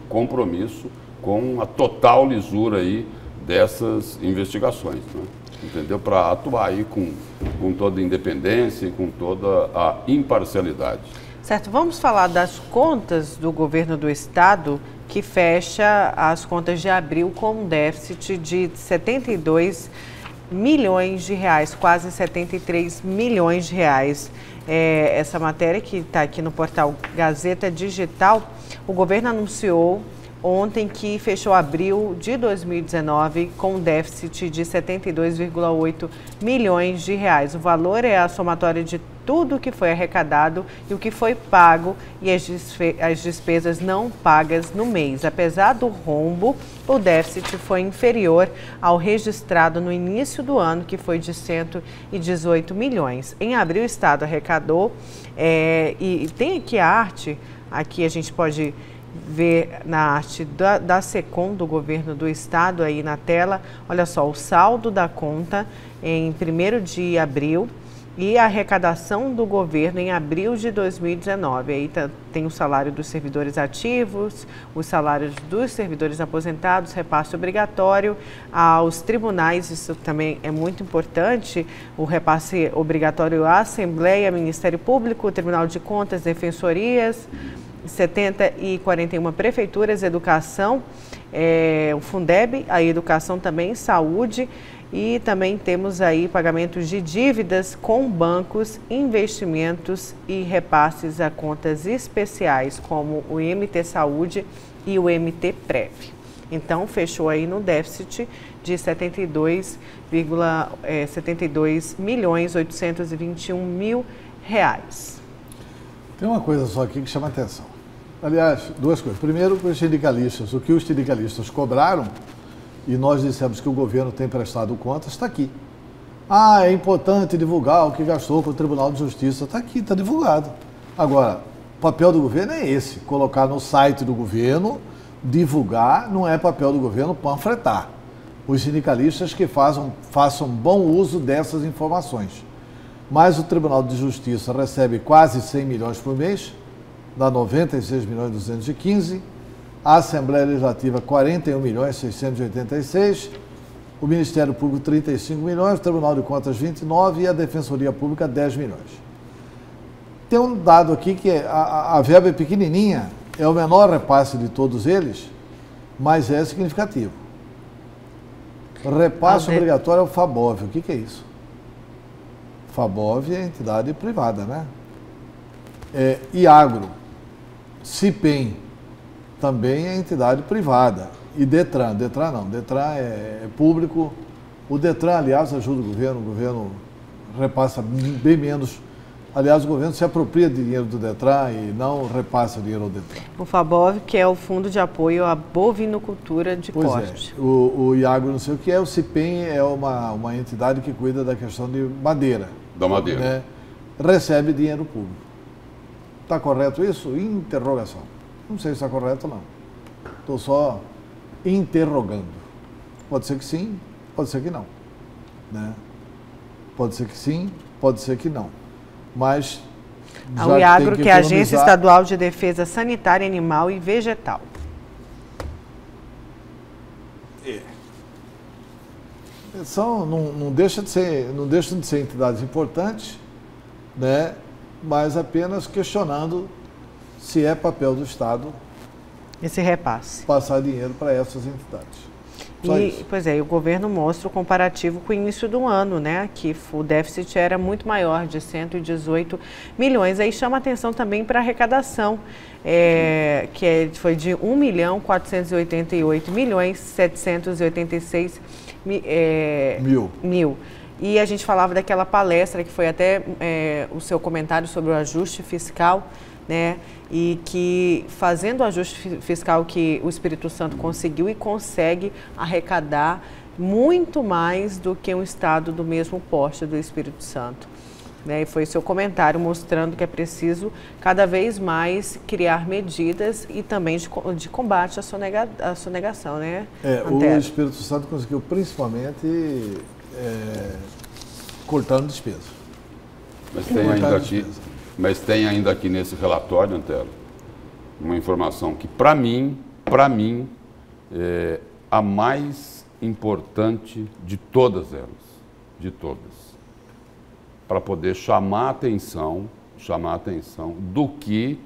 com a total lisura aí dessas investigações, né? Entendeu? Para atuar aí com toda a independência e com toda a imparcialidade. Certo, vamos falar das contas do governo do estado, que fecha as contas de abril com um déficit de 72 milhões de reais, quase 73 milhões de reais. Essa matéria que está aqui no portal Gazeta Digital, o governo anunciou ontem que fechou abril de 2019 com um déficit de 72,8 milhões de reais. O valor é a somatória de tudo que foi arrecadado e o que foi pago e as despesas não pagas no mês. Apesar do rombo, o déficit foi inferior ao registrado no início do ano, que foi de 118 milhões. Em abril, o Estado arrecadou, e tem aqui a arte, aqui a gente pode ver na arte da SECOM, do governo do estado, aí na tela. Olha só, o saldo da conta em 1º de abril e a arrecadação do governo em abril de 2019. Aí tem o salário dos servidores ativos, os salários dos servidores aposentados, repasse obrigatório aos tribunais, isso também é muito importante, o repasse obrigatório à Assembleia, Ministério Público, Tribunal de Contas, Defensorias, 70 e 41 prefeituras, educação, o Fundeb, a educação também, saúde, e também temos aí pagamentos de dívidas com bancos, investimentos e repasses a contas especiais, como o MT Saúde e o MT Prev. Então, fechou aí no déficit de 72 milhões 821 mil reais. Tem uma coisa só aqui que chama atenção. Aliás, 2 coisas. Primeiro, os sindicalistas, o que os sindicalistas cobraram, e nós dissemos que o governo tem prestado contas, está aqui. É importante divulgar o que gastou com o Tribunal de Justiça. Está aqui, está divulgado. Agora, o papel do governo é esse, colocar no site do governo, divulgar, não é papel do governo panfletar. Os sindicalistas que façam bom uso dessas informações. Mas o Tribunal de Justiça recebe quase 100 milhões por mês, dá 96 milhões 215, a Assembleia Legislativa 41 milhões 686, o Ministério Público 35 milhões, o Tribunal de Contas 29 e a Defensoria Pública 10 milhões. Tem um dado aqui que a verba é pequenininha, é o menor repasse de todos eles, mas é significativo. Repasse obrigatório ao FABOV, o que é isso? FABOV é entidade privada, né? IAGRO, CIPEM, também é entidade privada. E DETRAN é público. O DETRAN, aliás, ajuda o governo repassa bem menos. Aliás, o governo se apropria de dinheiro do DETRAN e não repassa dinheiro ao DETRAN. O FABOV, que é o Fundo de Apoio à Bovinocultura de Corte. O IAGRO, não sei o que é, o CIPEM é uma entidade que cuida da questão de madeira. Da madeira. Né? Recebe dinheiro público. Está correto isso? Interrogação. Não sei se está correto ou não. Estou só interrogando. Pode ser que sim, pode ser que não. Né? Pode ser que sim, pode ser que não. Mas A UIAGRO, que é a Agência Estadual de Defesa Sanitária Animal e Vegetal. Não deixam de ser entidades importantes, né? Mas apenas questionando se é papel do Estado esse repasse, passar dinheiro para essas entidades. Pois é, e o governo mostra o comparativo com o início do ano, né? Que o déficit era muito maior, de 118 milhões. Aí chama atenção também para a arrecadação, foi de 1.488.786.000. E a gente falava daquela palestra que foi até o seu comentário sobre o ajuste fiscal, né? E que fazendo o ajuste fiscal que o Espírito Santo conseguiu e consegue arrecadar muito mais do que um estado do mesmo porte do Espírito Santo. Né? E foi seu comentário mostrando que é preciso cada vez mais criar medidas e também de combate à sonegação, né? O Espírito Santo conseguiu principalmente cortando despesas. Mas tem ainda aqui nesse relatório, Antero, uma informação que, para mim, é a mais importante de todas elas, para poder chamar a atenção do que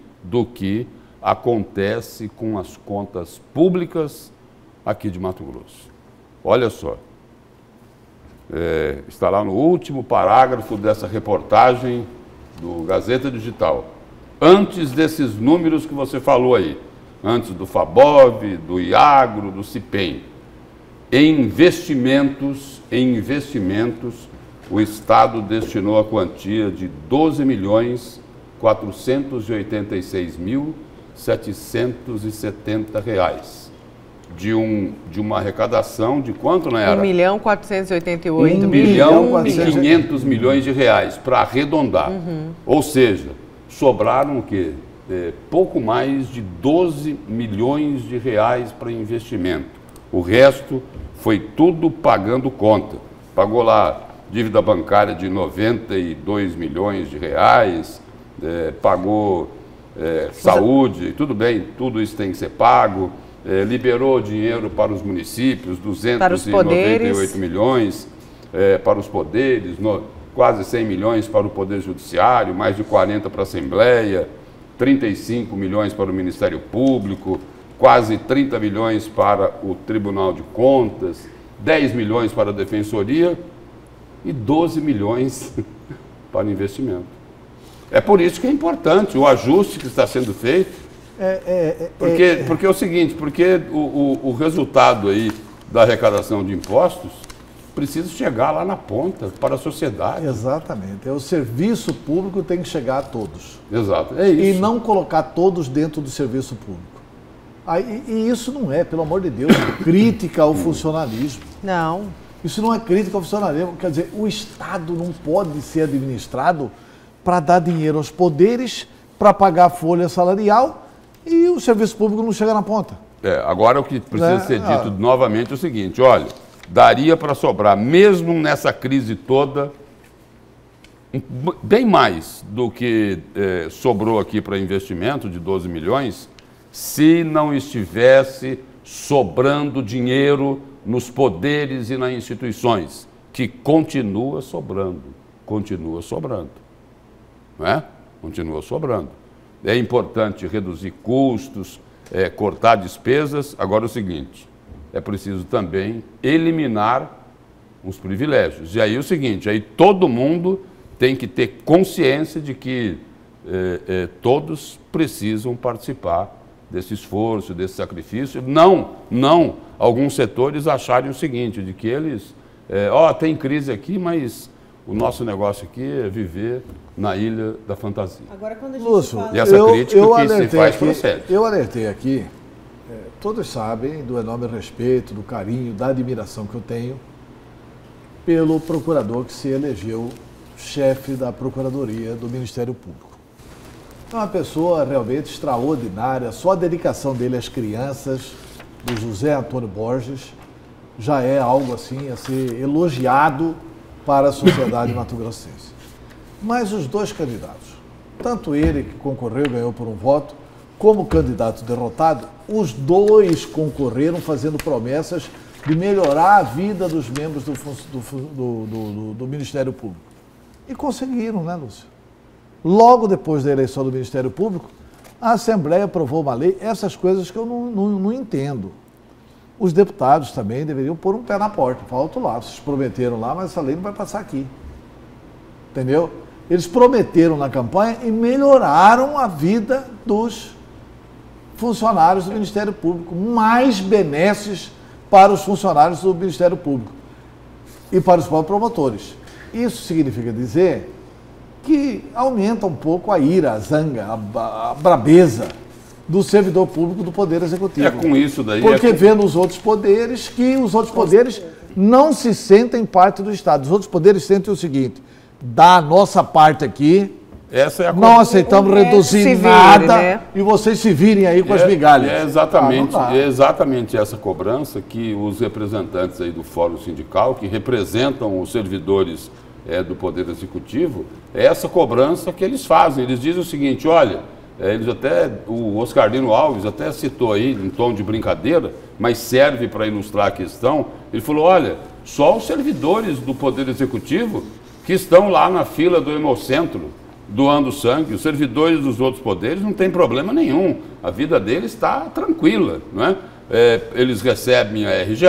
acontece com as contas públicas aqui de Mato Grosso. Olha só, está lá no último parágrafo dessa reportagem do Gazeta Digital, antes desses números que você falou aí, antes do FABOV, do IAGRO, do CIPEM, em investimentos, o Estado destinou a quantia de R$ 12.486.770, de uma arrecadação de quanto, não era? 1.488.500 milhões de reais, para arredondar. Ou seja, sobraram o quê? Pouco mais de 12 milhões de reais para investimento. O resto foi tudo pagando conta. Pagou lá dívida bancária de 92 milhões de reais, pagou saúde, tudo bem, tudo isso tem que ser pago. Liberou dinheiro para os municípios, 298 milhões para os poderes, quase 100 milhões para o Poder Judiciário, mais de 40 para a Assembleia, 35 milhões para o Ministério Público, quase 30 milhões para o Tribunal de Contas, 10 milhões para a Defensoria e 12 milhões para investimento. É por isso que é importante o ajuste que está sendo feito. Porque é o seguinte, porque o resultado aí da arrecadação de impostos precisa chegar lá na ponta, para a sociedade. Exatamente. O serviço público tem que chegar a todos. Exato, é isso. E não colocar todos dentro do serviço público. E isso não é, pelo amor de Deus, crítica ao funcionalismo. Não. Isso não é crítica ao funcionalismo. Quer dizer, o Estado não pode ser administrado para dar dinheiro aos poderes, para pagar a folha salarial, e o serviço público não chega na ponta. Agora o que precisa ser dito novamente é o seguinte, olha, daria para sobrar, mesmo nessa crise toda, bem mais do que sobrou aqui para investimento de 12 milhões, se não estivesse sobrando dinheiro nos poderes e nas instituições, que continua sobrando. Não é? Continua sobrando. É importante reduzir custos, cortar despesas. Agora é o seguinte, é preciso também eliminar os privilégios. E aí é o seguinte, aí todo mundo tem que ter consciência de que todos precisam participar desse esforço, desse sacrifício. Não alguns setores acharem o seguinte, de que eles, tem crise aqui, mas o nosso negócio aqui é viver na ilha da fantasia. Agora, quando a gente Lúcio, fala... E essa crítica que se faz procede. Eu alertei aqui, todos sabem do enorme respeito, do carinho, da admiração que eu tenho pelo procurador que se elegeu chefe da Procuradoria do Ministério Público. É uma pessoa realmente extraordinária, só a dedicação dele às crianças, do José Antônio Borges, já é algo assim a ser elogiado para a sociedade mato-grossense. Mas os dois candidatos, tanto ele que concorreu, ganhou por um voto, como o candidato derrotado, os dois concorreram fazendo promessas de melhorar a vida dos membros do Ministério Público. E conseguiram, né, Lúcio? Logo depois da eleição do Ministério Público, a Assembleia aprovou uma lei, essas coisas que eu não entendo. Os deputados também deveriam pôr um pé na porta, falta lá, vocês prometeram lá, mas essa lei não vai passar aqui. Entendeu? Eles prometeram na campanha e melhoraram a vida dos funcionários do Ministério Público, mais benesses para os funcionários do Ministério Público e para os próprios promotores. Isso significa dizer que aumenta um pouco a ira, a zanga, a brabeza do servidor público do Poder Executivo. É com isso daí. Porque vê nos outros poderes que os outros poderes não se sentem parte do Estado. Os outros poderes sentem o seguinte: da nossa parte aqui, essa é a não aceitamos reduzir nada, né? E vocês se virem aí com as migalhas. É exatamente essa cobrança que os representantes aí do Fórum Sindical, que representam os servidores do Poder Executivo, é essa cobrança que eles fazem. Eles dizem o seguinte: olha, o Oscarlino Alves até citou aí em tom de brincadeira, mas serve para ilustrar a questão. Ele falou: olha, só os servidores do Poder Executivo que estão lá na fila do Hemocentro doando sangue, os servidores dos outros poderes não tem problema nenhum, a vida deles está tranquila, não é? Eles recebem a RJ,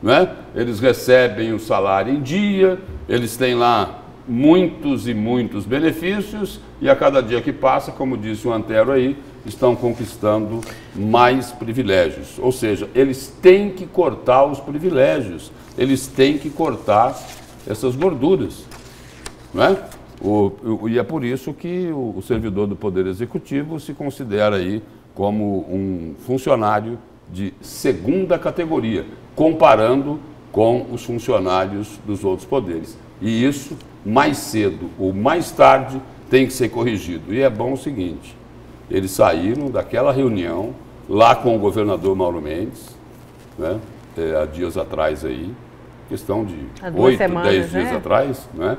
não é? Eles recebem o salário em dia, eles têm lá muitos e muitos benefícios e a cada dia que passa, como disse o Antero aí, estão conquistando mais privilégios. Ou seja, eles têm que cortar os privilégios, eles têm que cortar essas gorduras, não é? E é por isso que o servidor do Poder Executivo se considera aí como um funcionário de segunda categoria, comparando com os funcionários dos outros poderes. E isso, mais cedo ou mais tarde, tem que ser corrigido. E é bom o seguinte: eles saíram daquela reunião lá com o governador Mauro Mendes, né, há dias atrás aí, questão de 8, 10 dias atrás, né?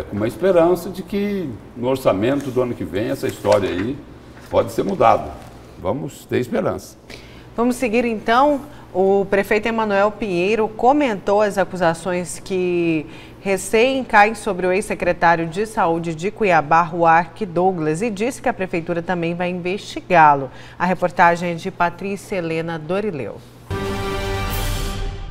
Com uma esperança de que no orçamento do ano que vem essa história aí pode ser mudada. Vamos ter esperança. Vamos seguir então. O prefeito Emanuel Pinheiro comentou as acusações que recém caem sobre o ex-secretário de Saúde de Cuiabá, Ruark Douglas, e disse que a prefeitura também vai investigá-lo. A reportagem é de Patrícia Helena Dorileu.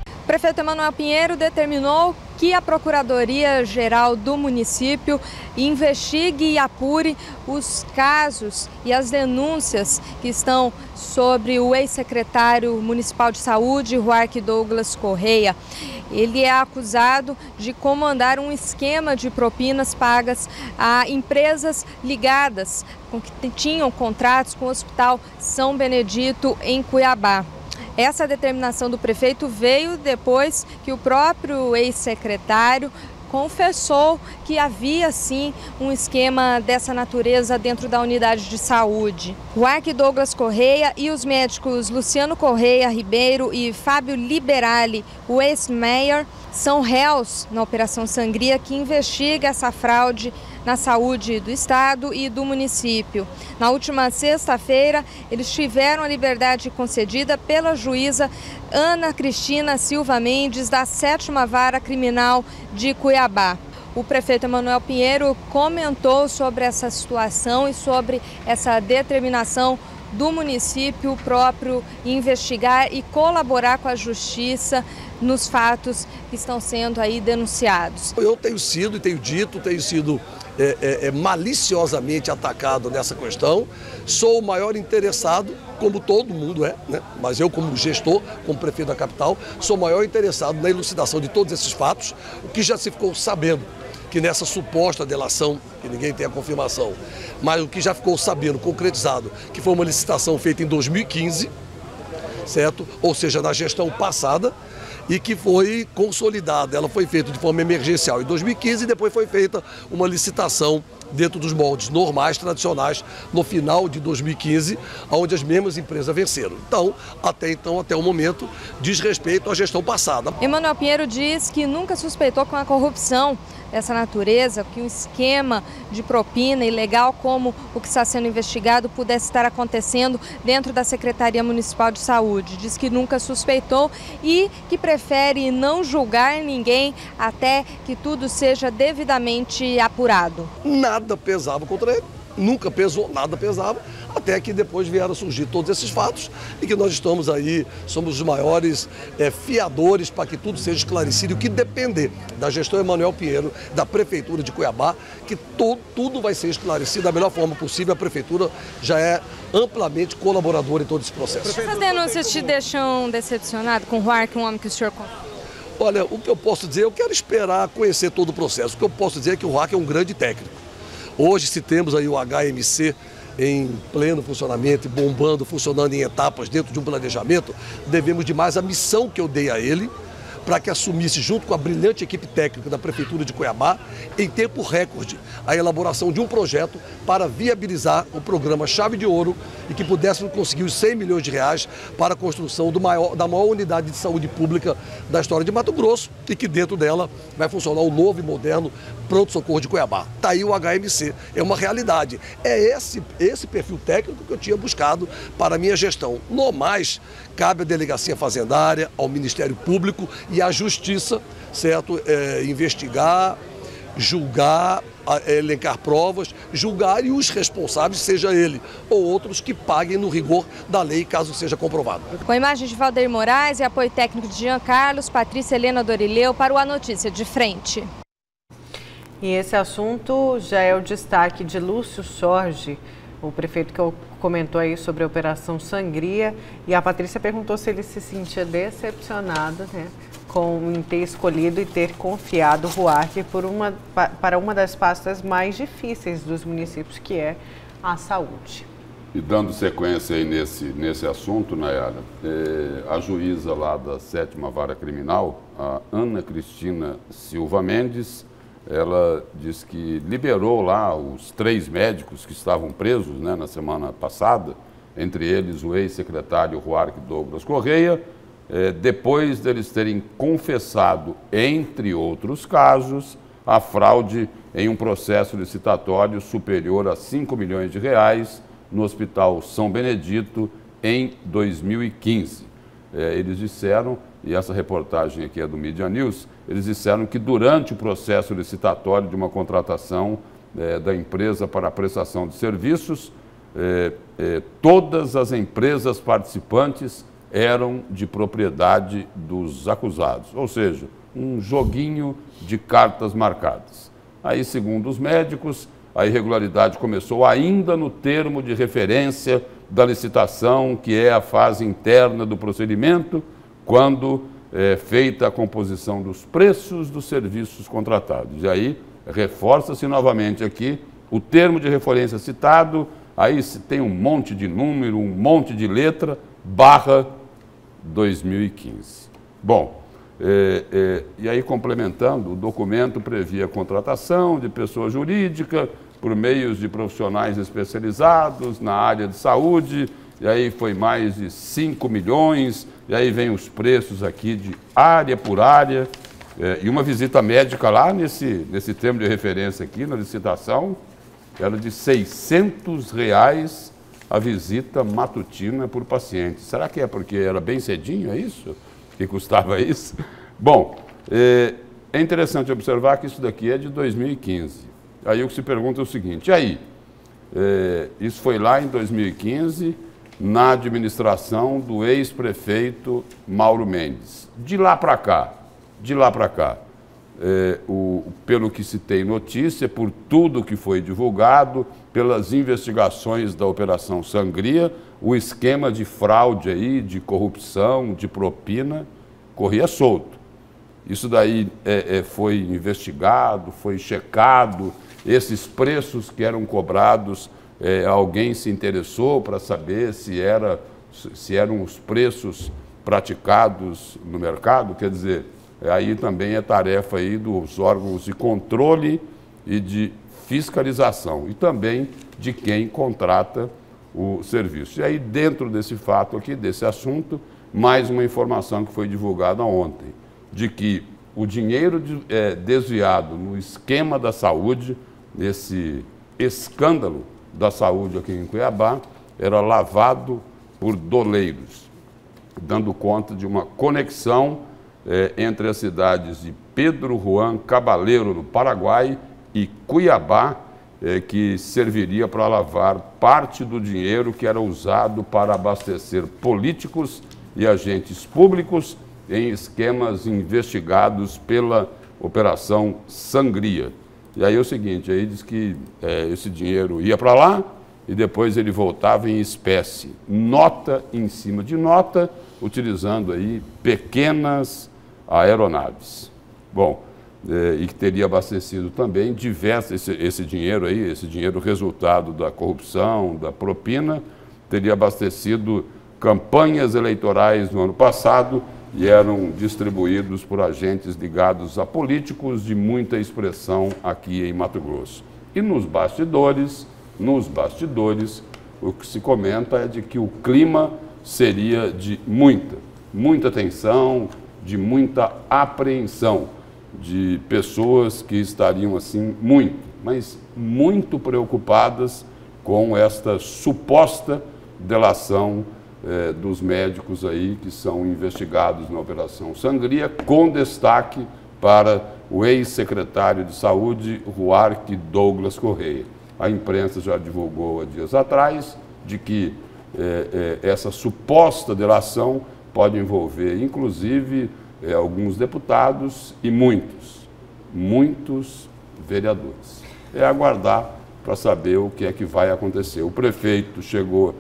O prefeito Emanuel Pinheiro determinou que a Procuradoria-Geral do município investigue e apure os casos e as denúncias que estão sobre o ex-secretário municipal de saúde, Ruark Douglas Correia. Ele é acusado de comandar um esquema de propinas pagas a empresas ligadas com que tinham contratos com o Hospital São Benedito em Cuiabá. Essa determinação do prefeito veio depois que o próprio ex-secretário confessou que havia sim um esquema dessa natureza dentro da unidade de saúde. Ruark Douglas Correia e os médicos Luciano Correia Ribeiro e Fábio Liberali Westmeyer são réus na Operação Sangria, que investiga essa fraude na saúde do estado e do município. Na última sexta-feira, eles tiveram a liberdade concedida pela juíza Ana Cristina Silva Mendes, da 7ª Vara Criminal de Cuiabá. O prefeito Emanuel Pinheiro comentou sobre essa situação e sobre essa determinação do município próprio investigar e colaborar com a justiça nos fatos que estão sendo aí denunciados. Eu tenho sido, e tenho dito, tenho sido maliciosamente atacado nessa questão. Sou o maior interessado, como todo mundo é, né? Mas eu, como gestor, como prefeito da capital, sou o maior interessado na elucidação de todos esses fatos, o que já se ficou sabendo que nessa suposta delação, que ninguém tem a confirmação, mas o que já ficou sabendo, concretizado, que foi uma licitação feita em 2015, certo? Ou seja, na gestão passada, e que foi consolidada. Ela foi feita de forma emergencial em 2015 e depois foi feita uma licitação dentro dos moldes normais, tradicionais, no final de 2015, onde as mesmas empresas venceram. Então, até o momento, diz respeito à gestão passada. Emanuel Pinheiro diz que nunca suspeitou com a corrupção dessa natureza, que um esquema de propina ilegal como o que está sendo investigado pudesse estar acontecendo dentro da Secretaria Municipal de Saúde. Diz que nunca suspeitou e que prefere não julgar ninguém até que tudo seja devidamente apurado. Nada pesava contra ele, nunca pesou, nada pesava, até que depois vieram a surgir todos esses fatos e que nós estamos aí, somos os maiores fiadores para que tudo seja esclarecido, e o que depender da gestão Emanuel Pinheiro, da Prefeitura de Cuiabá, que tudo vai ser esclarecido da melhor forma possível. A Prefeitura já é amplamente colaboradora em todo esse processo. Essas denúncias te deixam decepcionado com o Roark, um homem que o senhor confia? Olha, o que eu posso dizer, eu quero esperar conhecer todo o processo. O que eu posso dizer é que o Roark é um grande técnico. Hoje, se temos aí o HMC em pleno funcionamento, bombando, funcionando em etapas dentro de um planejamento, devemos demais a missão que eu dei a ele, para que assumisse, junto com a brilhante equipe técnica da Prefeitura de Cuiabá, em tempo recorde, a elaboração de um projeto para viabilizar o programa Chave de Ouro e que pudéssemos conseguir os 100 milhões de reais para a construção da maior unidade de saúde pública da história de Mato Grosso, e que dentro dela vai funcionar o novo e moderno pronto-socorro de Cuiabá. Está aí o HMC, é uma realidade. É esse perfil técnico que eu tinha buscado para a minha gestão. No mais, cabe à Delegacia Fazendária, ao Ministério Público e à Justiça, certo? Investigar, julgar, elencar provas, julgar, e os responsáveis, seja ele ou outros, que paguem no rigor da lei, caso seja comprovado. Com a imagem de Valdeir Moraes e apoio técnico de Jean Carlos, Patrícia Helena Dorileu para o A Notícia de Frente. E esse assunto já é o destaque de Lúcio Sorge, o prefeito que comentou aí sobre a Operação Sangria, e a Patrícia perguntou se ele se sentia decepcionado, né, em ter escolhido e ter confiado o Roark para uma das pastas mais difíceis dos municípios, que é a saúde. E dando sequência aí nesse assunto, Nayara, a juíza lá da 7ª Vara Criminal, a Ana Cristina Silva Mendes, ela diz que liberou lá os 3 médicos que estavam presos, né, na semana passada, entre eles o ex-secretário Roark Douglas Correia, depois deles terem confessado, entre outros casos, a fraude em um processo licitatório superior a 5 milhões de reais no Hospital São Benedito em 2015. Eles disseram, e essa reportagem aqui é do Media News, eles disseram que durante o processo licitatório de uma contratação da empresa para a prestação de serviços, todas as empresas participantes eram de propriedade dos acusados, ou seja, um joguinho de cartas marcadas. Aí, segundo os médicos, a irregularidade começou ainda no termo de referência da licitação, que é a fase interna do procedimento, quando é feita a composição dos preços dos serviços contratados. E aí, reforça-se novamente aqui o termo de referência citado, aí tem um monte de número, um monte de letra, /2015. Bom, e aí complementando, o documento previa a contratação de pessoa jurídica por meios de profissionais especializados na área de saúde, e aí foi mais de 5 milhões, e aí vem os preços aqui de área por área, e uma visita médica lá nesse termo de referência aqui, na licitação, era de R$ 600 a visita matutina por paciente. Será que é porque era bem cedinho, é isso? Que custava isso? Bom, é interessante observar que isso daqui é de 2015. Aí o que se pergunta é o seguinte, e aí? Isso foi lá em 2015, na administração do ex-prefeito Mauro Mendes. De lá para cá, pelo que se tem notícia, por tudo que foi divulgado, pelas investigações da Operação Sangria, o esquema de fraude aí, de corrupção, de propina, corria solto. Isso daí foi investigado, foi checado, esses preços que eram cobrados, alguém se interessou para saber se eram os preços praticados no mercado, quer dizer, aí também é tarefa aí dos órgãos de controle e de fiscalização e também de quem contrata o serviço. E aí, dentro desse fato aqui, desse assunto, mais uma informação que foi divulgada ontem, de que o dinheiro desviado no esquema da saúde, nesse escândalo da saúde aqui em Cuiabá, era lavado por doleiros, dando conta de uma conexão entre as cidades de Pedro Juan Cabaleiro, no Paraguai, e Cuiabá, que serviria para lavar parte do dinheiro que era usado para abastecer políticos e agentes públicos em esquemas investigados pela Operação Sangria. E aí é o seguinte, aí diz que esse dinheiro ia para lá e depois ele voltava em espécie, nota em cima de nota, utilizando aí pequenas aeronaves. Bom, e que teria abastecido também esse dinheiro aí, esse dinheiro resultado da corrupção, da propina, teria abastecido campanhas eleitorais no ano passado e eram distribuídos por agentes ligados a políticos de muita expressão aqui em Mato Grosso. E nos bastidores, o que se comenta é de que o clima seria de muita tensão, de muita apreensão, de pessoas que estariam assim muito preocupadas com esta suposta delação dos médicos aí que são investigados na Operação Sangria, com destaque para o ex-secretário de Saúde, Ruarque Douglas Correia. A imprensa já divulgou há dias atrás de que essa suposta delação pode envolver, inclusive, alguns deputados e muitos vereadores. É aguardar para saber o que é que vai acontecer. O prefeito chegou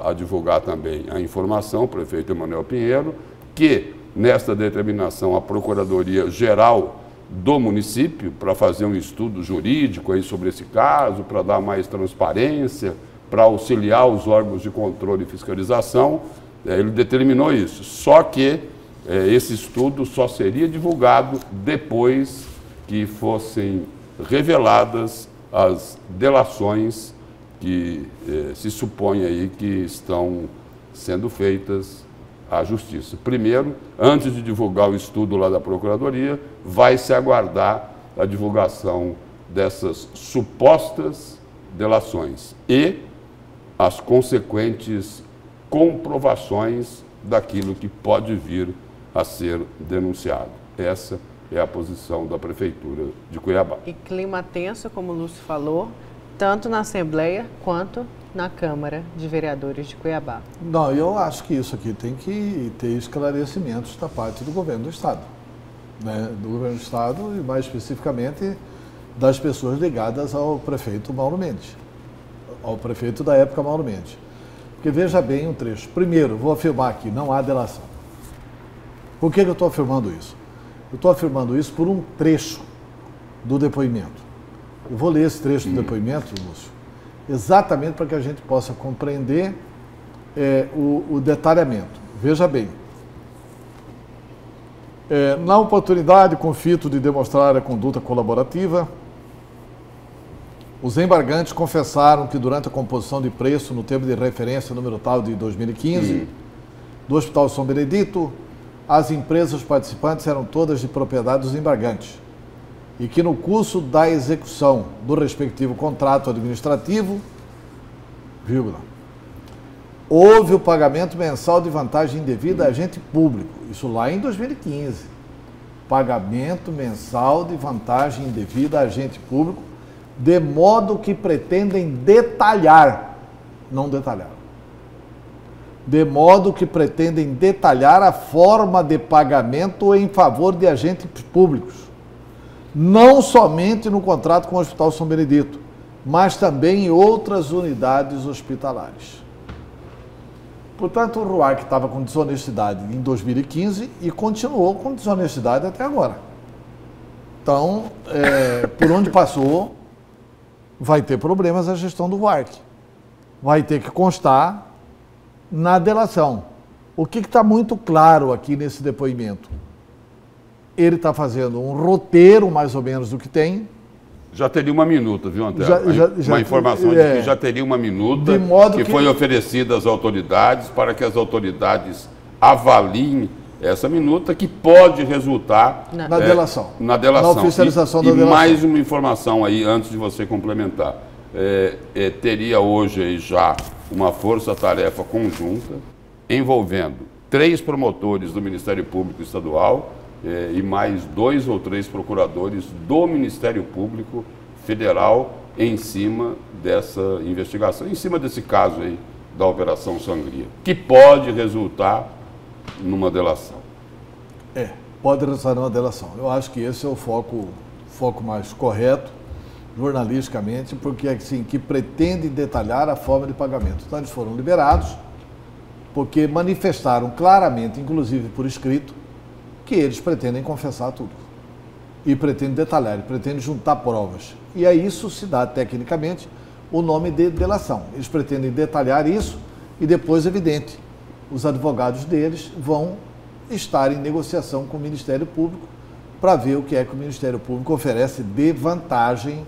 a divulgar também a informação, o prefeito Emanuel Pinheiro, que nesta determinação a Procuradoria-Geral do município, para fazer um estudo jurídico aí sobre esse caso, para dar mais transparência, para auxiliar os órgãos de controle e fiscalização, ele determinou isso. Só que esse estudo só seria divulgado depois que fossem reveladas as delações que se supõe aí que estão sendo feitas à Justiça. Primeiro, antes de divulgar o estudo lá da Procuradoria, vai se aguardar a divulgação dessas supostas delações e as consequentes comprovações daquilo que pode vir a ser denunciado. Essa é a posição da Prefeitura de Cuiabá. E clima tenso, como o Lúcio falou, tanto na Assembleia quanto na Câmara de Vereadores de Cuiabá. Não, eu acho que isso aqui tem que ter esclarecimentos da parte do governo do Estado. Né? Do governo do Estado e, mais especificamente, das pessoas ligadas ao prefeito Mauro Mendes. Ao prefeito da época, Mauro Mendes. Porque veja bem um trecho. Primeiro, vou afirmar aqui, não há delação. Por que eu estou afirmando isso? Eu estou afirmando isso por um trecho do depoimento. Eu vou ler esse trecho do depoimento, Lúcio, exatamente para que a gente possa compreender o detalhamento. Veja bem. Na oportunidade, com o fito de demonstrar a conduta colaborativa, os embargantes confessaram que durante a composição de preço no termo de referência número tal de 2015, do Hospital São Benedito, as empresas participantes eram todas de propriedade dos embargantes e que no curso da execução do respectivo contrato administrativo, houve o pagamento mensal de vantagem indevida a agente público, isso lá em 2015. Pagamento mensal de vantagem indevida a agente público, de modo que pretendem detalhar, não detalharam, de modo que pretendem detalhar a forma de pagamento em favor de agentes públicos, não somente no contrato com o Hospital São Benedito, mas também em outras unidades hospitalares. Portanto, o Ruarque estava com desonestidade em 2015 e continuou com desonestidade até agora. Então, por onde passou, vai ter problemas a gestão do Ruarque. Vai ter que constar na delação. O que está muito claro aqui nesse depoimento? Ele está fazendo um roteiro, mais ou menos, do que tem. Já teria uma minuta, viu, Antero? Uma informação de que já teria uma minuta que foi oferecida às autoridades para que as autoridades avaliem essa minuta que pode resultar na delação. Na delação. Na oficialização da delação. E mais uma informação aí, antes de você complementar. Teria hoje aí já uma força-tarefa conjunta envolvendo 3 promotores do Ministério Público Estadual e mais 2 ou 3 procuradores do Ministério Público Federal em cima dessa investigação, em cima desse caso aí da Operação Sangria, que pode resultar numa delação. Pode resultar numa delação. Eu acho que esse é o foco mais correto, jornalisticamente, porque assim, que pretende detalhar a forma de pagamento. Então eles foram liberados, porque manifestaram claramente, inclusive por escrito, que eles pretendem confessar tudo. E pretendem detalhar, pretendem juntar provas. E a isso se dá, tecnicamente, o nome de delação. Eles pretendem detalhar isso e depois, evidente, os advogados deles vão estar em negociação com o Ministério Público para ver o que é que o Ministério Público oferece de vantagem.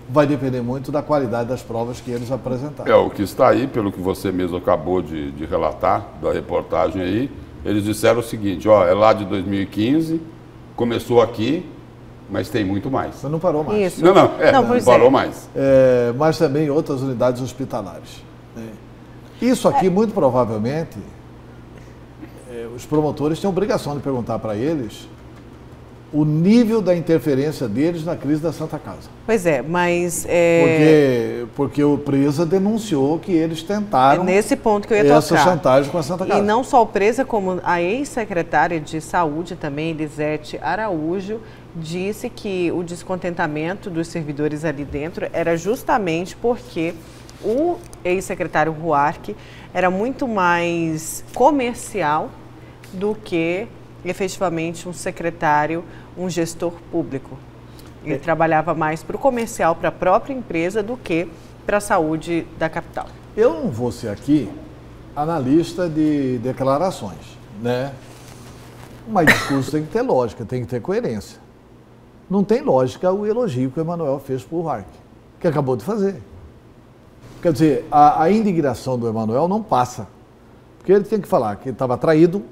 Vai depender muito da qualidade das provas que eles apresentaram. O que está aí, pelo que você mesmo acabou de relatar, da reportagem aí, eles disseram o seguinte, é lá de 2015, começou aqui, mas tem muito mais. Mas não parou mais. Isso. Não parou mais. Mas também outras unidades hospitalares. Isso aqui, muito provavelmente, os promotores têm a obrigação de perguntar para eles o nível da interferência deles na crise da Santa Casa. Pois é, mas... Porque o Presa denunciou que eles tentaram... É nesse ponto que eu ia essa tocar. chantagem com a Santa Casa. E não só o Presa, como a ex-secretária de Saúde também, Elisete Araújo, disse que o descontentamento dos servidores ali dentro era justamente porque o ex-secretário Ruarque era muito mais comercial do que efetivamente um secretário, um gestor público. Ele trabalhava mais para o comercial, para a própria empresa, do que para a saúde da capital. Eu não vou ser aqui analista de declarações, né? Mas discurso tem que ter lógica, tem que ter coerência. Não tem lógica o elogio que o Emanuel fez para o Ruarque, que acabou de fazer. Quer dizer, a indignação do Emanuel não passa. Porque ele tem que falar que ele estava traído,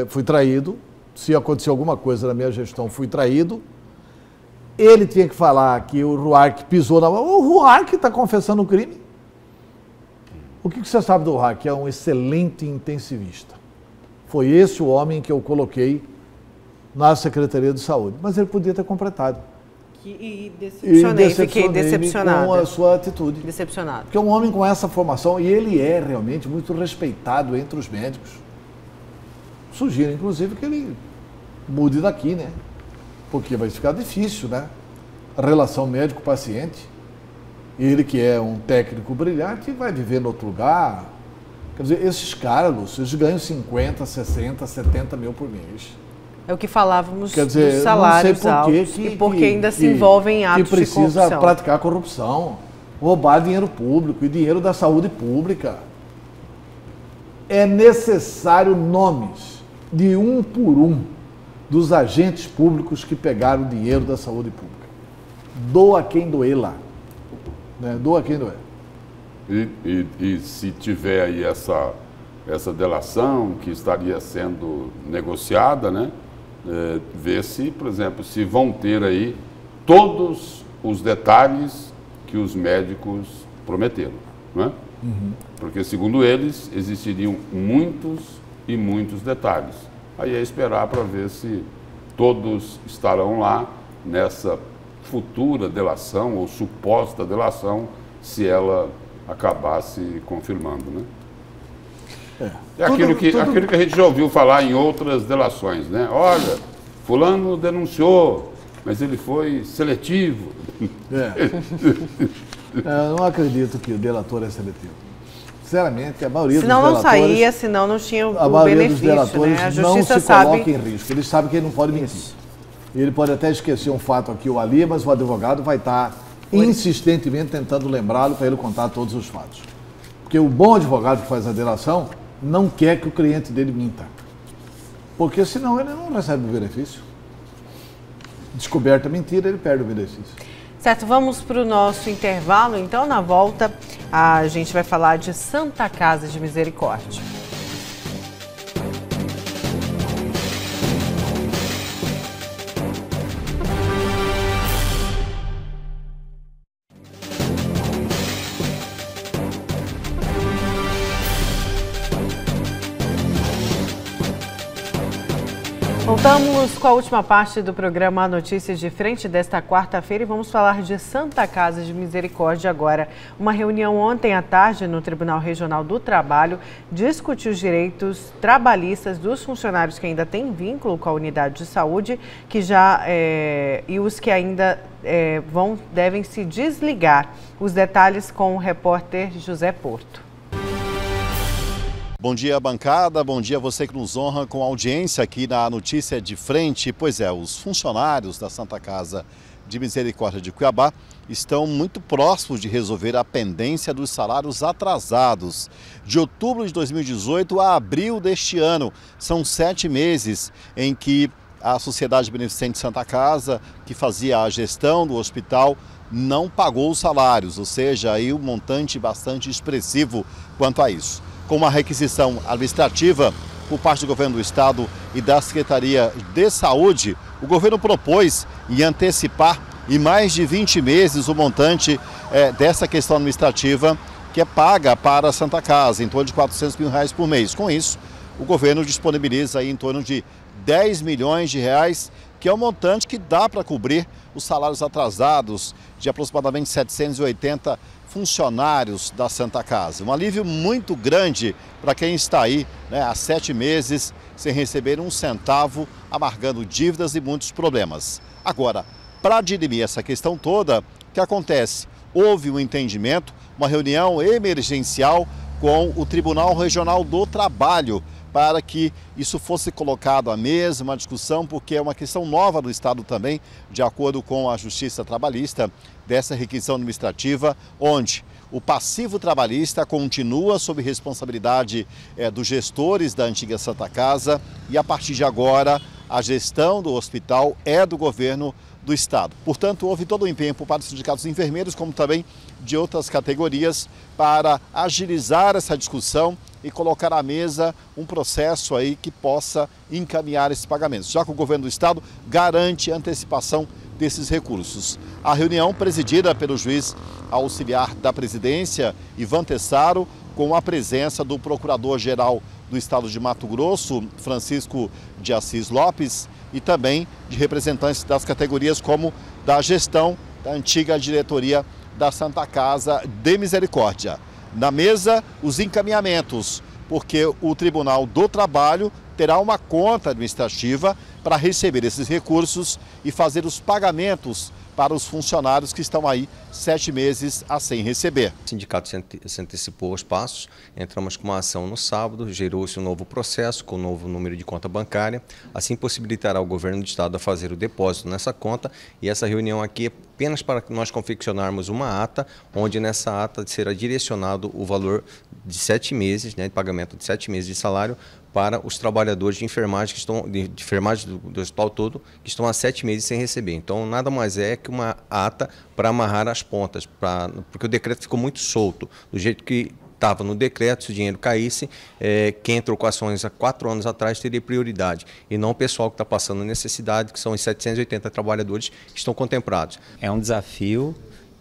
fui traído, se aconteceu alguma coisa na minha gestão, fui traído. Ele tinha que falar que o Ruarque pisou na mão. O Ruarque está confessando o crime. O que você sabe do Ruarque? É um excelente intensivista. Foi esse o homem que eu coloquei na Secretaria de Saúde. Mas ele podia ter completado. Fiquei decepcionada com a sua atitude. Decepcionado. Porque é um homem com essa formação, e ele é realmente muito respeitado entre os médicos. Sugiro, inclusive, que ele mude daqui, né? Porque vai ficar difícil, né? A relação médico-paciente. Ele, que é um técnico brilhante, vai viver em outro lugar. Quer dizer, esses caras, Lúcio, eles ganham 50, 60, 70 mil por mês. É o que falávamos Quer dizer, dos salários não sei altos. E porque ainda se envolvem em atos de corrupção. Que precisa praticar corrupção, roubar dinheiro público e dinheiro da saúde pública. É necessário nomes de um por um dos agentes públicos que pegaram o dinheiro da saúde pública. Doa quem doer lá. Né? Doa quem doer. E se tiver aí essa delação que estaria sendo negociada, né? Ver se, por exemplo, se vão ter aí todos os detalhes que os médicos prometeram, né? Porque, segundo eles, existiriam muitos e muitos detalhes. Aí é esperar para ver se todos estarão lá nessa futura delação ou suposta delação, se ela acabasse confirmando, né? É aquilo que a gente já ouviu falar em outras delações, né? Olha, fulano denunciou, mas ele foi seletivo. Eu não acredito que o delator é seletivo. Sinceramente, a maioria dos delatores... Senão não saía, senão não tinha o benefício, a maioria dos delatores, né? A não justiça se sabe... coloca em risco. Eles sabem que ele não pode mentir. Isso. Ele pode até esquecer um fato aqui ou ali, mas o advogado vai estar insistentemente tentando lembrá-lo para ele contar todos os fatos. Porque o bom advogado que faz a delação não quer que o cliente dele minta. Porque senão ele não recebe o benefício. Descoberta a mentira, ele perde o benefício. Certo, vamos para o nosso intervalo. Então, na volta, a gente vai falar de Santa Casa de Misericórdia. Voltamos com a última parte do programa Notícias de Frente desta quarta-feira e vamos falar de Santa Casa de Misericórdia agora. Uma reunião ontem à tarde no Tribunal Regional do Trabalho discutiu os direitos trabalhistas dos funcionários que ainda têm vínculo com a unidade de saúde e os que ainda devem se desligar. Os detalhes com o repórter José Porto. Bom dia, bancada. Bom dia a você que nos honra com a audiência aqui na Notícia de Frente. Pois é, os funcionários da Santa Casa de Misericórdia de Cuiabá estão muito próximos de resolver a pendência dos salários atrasados. De outubro de 2018 a abril deste ano, são 7 meses em que a Sociedade Beneficente Santa Casa, que fazia a gestão do hospital, não pagou os salários, ou seja, aí um montante bastante expressivo quanto a isso. Com uma requisição administrativa por parte do governo do estado e da Secretaria de Saúde, o governo propôs em antecipar em mais de 20 meses o montante dessa questão administrativa que é paga para a Santa Casa, em torno de R$400 mil por mês. Com isso, o governo disponibiliza aí em torno de R$10 milhões, que é um montante que dá para cobrir os salários atrasados de aproximadamente 780 funcionários da Santa Casa. Um alívio muito grande para quem está aí há 7 meses sem receber um centavo, amargando dívidas e muitos problemas. Agora, para dirimir essa questão toda, o que acontece? Houve um entendimento, uma reunião emergencial com o Tribunal Regional do Trabalho, para que isso fosse colocado à mesa, uma discussão, porque é uma questão nova do Estado também, de acordo com a Justiça Trabalhista, dessa requisição administrativa, onde o passivo trabalhista continua sob responsabilidade dos gestores da antiga Santa Casa e, a partir de agora, a gestão do hospital é do governo do Estado. Portanto, houve todo o empenho por parte dos sindicatos enfermeiros, como também de outras categorias, para agilizar essa discussão e colocar à mesa um processo aí que possa encaminhar esses pagamentos, já que o governo do estado garante a antecipação desses recursos. A reunião presidida pelo juiz auxiliar da presidência, Ivan Tessaro, com a presença do procurador-geral do estado de Mato Grosso, Francisco de Assis Lopes, e também de representantes das categorias como da gestão da antiga diretoria da Santa Casa de Misericórdia. Na mesa, os encaminhamentos, porque o Tribunal do Trabalho terá uma conta administrativa para receber esses recursos e fazer os pagamentos para os funcionários que estão aí 7 meses a sem receber. O sindicato se antecipou aos passos, entramos com uma ação no sábado, gerou-se um novo processo com um novo número de conta bancária, assim possibilitará o governo do estado a fazer o depósito nessa conta, e essa reunião aqui é apenas para que nós confeccionarmos uma ata, onde nessa ata será direcionado o valor de 7 meses, de pagamento de 7 meses de salário, para os trabalhadores de enfermagem do hospital todo, que estão há 7 meses sem receber. Então, nada mais é que uma ata para amarrar as pontas, porque o decreto ficou muito solto, do jeito que estava no decreto. Se o dinheiro caísse, quem entrou com ações há 4 anos atrás teria prioridade, e não o pessoal que está passando necessidade, que são os 780 trabalhadores que estão contemplados. É um desafio.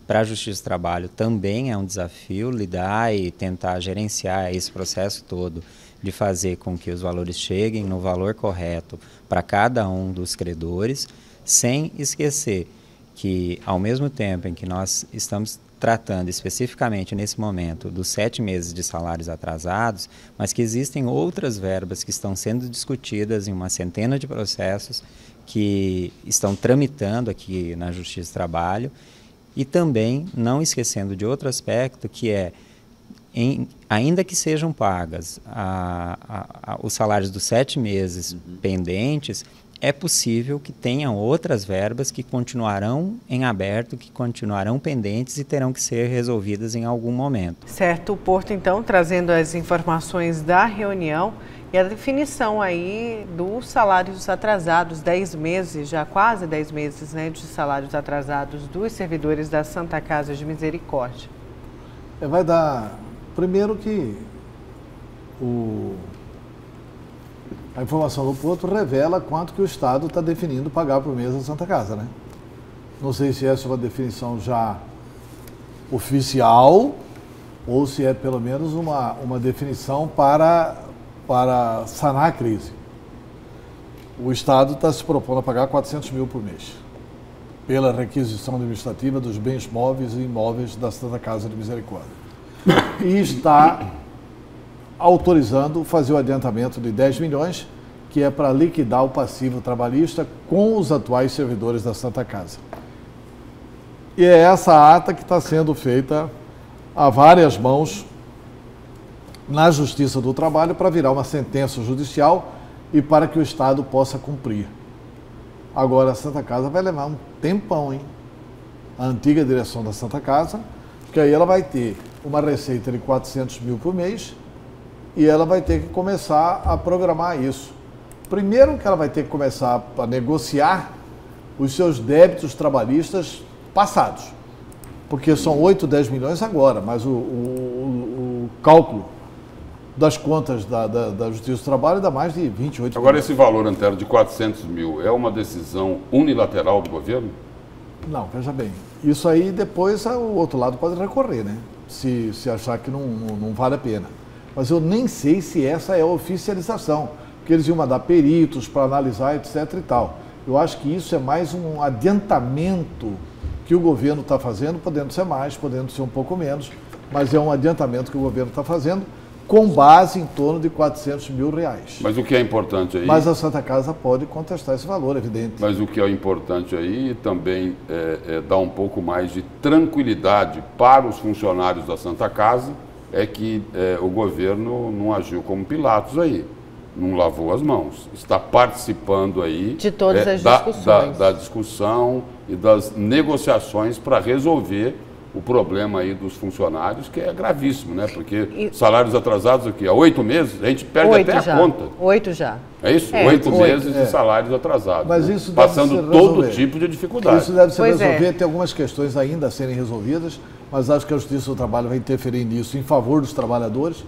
Para a Justiça do Trabalho também é um desafio lidar e tentar gerenciar esse processo todo, de fazer com que os valores cheguem no valor correto para cada um dos credores, sem esquecer que, ao mesmo tempo em que nós estamos tratando especificamente nesse momento dos 7 meses de salários atrasados, mas que existem outras verbas que estão sendo discutidas em uma centena de processos que estão tramitando aqui na Justiça do Trabalho, e também não esquecendo de outro aspecto, que é, ainda que sejam pagas os salários dos 7 meses pendentes, é possível que tenham outras verbas que continuarão em aberto, que continuarão pendentes e terão que ser resolvidas em algum momento. Certo, o Porto então trazendo as informações da reunião e a definição aí dos salários atrasados, 10 meses, já quase 10 meses, né, de salários atrasados dos servidores da Santa Casa de Misericórdia. Vai dar, primeiro que a informação do Porto revela quanto que o Estado está definindo pagar por mês da Santa Casa, né? Não sei se essa é uma definição já oficial ou se é pelo menos uma definição para sanar a crise. o Estado está se propondo a pagar 400 mil por mês pela requisição administrativa dos bens móveis e imóveis da Santa Casa de Misericórdia. E está autorizando fazer o adiantamento de 10 milhões, que é para liquidar o passivo trabalhista com os atuais servidores da Santa Casa. E é essa ata que está sendo feita a várias mãos na Justiça do Trabalho para virar uma sentença judicial e para que o Estado possa cumprir. Agora, a Santa Casa vai levar um tempão, hein? A antiga direção da Santa Casa, porque aí ela vai ter uma receita de 400 mil por mês e ela vai ter que começar a programar isso. Primeiro que ela vai ter que começar a negociar os seus débitos trabalhistas passados, porque são 8, 10 milhões agora, mas o cálculo das contas da Justiça do Trabalho dá mais de 28 Agora, milhões. esse valor inteiro de 400 mil é uma decisão unilateral do governo? Não, veja bem, isso aí depois o outro lado pode recorrer, né? Se achar que não vale a pena. Mas eu nem sei se essa é a oficialização, porque eles iam mandar peritos para analisar, etc. e tal. Eu acho que isso é mais um adiantamento que o governo está fazendo, podendo ser mais, podendo ser um pouco menos, mas é um adiantamento que o governo está fazendo com base em torno de 400 mil reais. Mas o que é importante aí... Mas a Santa Casa pode contestar esse valor, evidente. Mas o que é importante aí também é dar um pouco mais de tranquilidade para os funcionários da Santa Casa, é que o governo não agiu como Pilatos aí, não lavou as mãos, está participando aí de todas as discussões. Da discussão e das negociações para resolver o problema aí dos funcionários, que é gravíssimo, né? Porque salários atrasados aqui há 8 meses, a gente perde até a conta. 8 já. É isso? 8 meses de salários atrasados. Mas né? isso deve passando todo tipo de dificuldade. Isso deve se resolver, tem algumas questões ainda a serem resolvidas, mas acho que a Justiça do Trabalho vai interferir nisso em favor dos trabalhadores,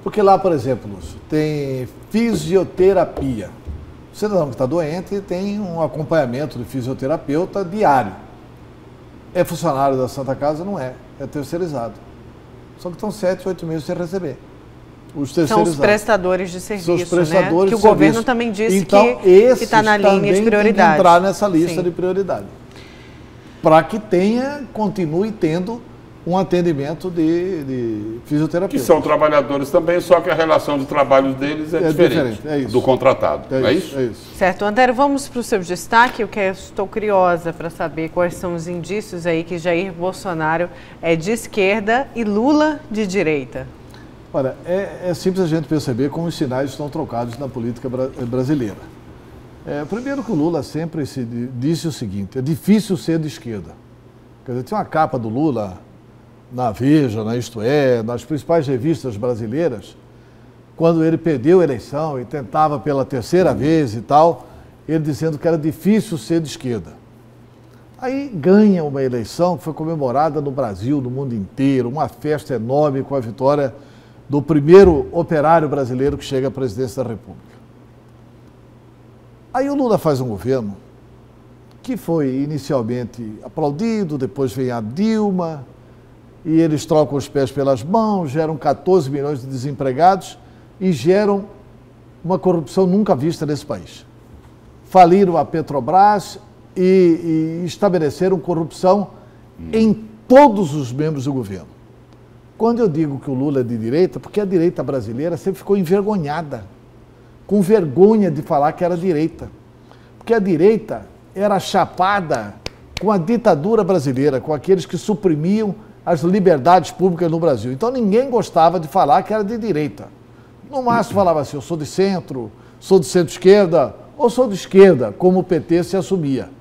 porque lá, por exemplo, tem fisioterapia. O cidadão que está doente tem um acompanhamento de fisioterapeuta diário. É funcionário da Santa Casa? Não é. É terceirizado. Só que estão 7, 8 meses sem receber. Os terceirizados. São os prestadores de serviço, São os prestadores, né? Que o governo também disse então, que está na linha de prioridade. Tem que entrar nessa lista de prioridade. Para que continue tendo um atendimento de fisioterapia. Que são trabalhadores também, só que a relação de trabalho deles é diferente do contratado. É isso? É isso. Certo. Antero, vamos para o seu destaque. Eu estou curiosa para saber quais são os indícios aí que Jair Bolsonaro é de esquerda e Lula de direita. Olha, é simples a gente perceber como os sinais estão trocados na política brasileira. Primeiro que o Lula sempre disse o seguinte, é difícil ser de esquerda. Quer dizer, tinha uma capa do Lula na Veja, na Isto É, nas principais revistas brasileiras, quando ele perdeu a eleição e tentava pela terceira vez e tal, ele dizendo que era difícil ser de esquerda. Aí ganha uma eleição que foi comemorada no Brasil, no mundo inteiro, uma festa enorme com a vitória do primeiro operário brasileiro que chega à presidência da República. Aí o Lula faz um governo que foi inicialmente aplaudido, depois vem a Dilma, e eles trocam os pés pelas mãos, geram 14 milhões de desempregados e geram uma corrupção nunca vista nesse país. Faliram a Petrobras e estabeleceram corrupção em todos os membros do governo. Quando eu digo que o Lula é de direita, porque a direita brasileira sempre ficou envergonhada, com vergonha de falar que era direita. Porque a direita era chapada com a ditadura brasileira, com aqueles que suprimiam as liberdades públicas no Brasil. Então ninguém gostava de falar que era de direita. No máximo falava assim, eu sou de centro-esquerda, ou sou de esquerda, como o PT se assumia.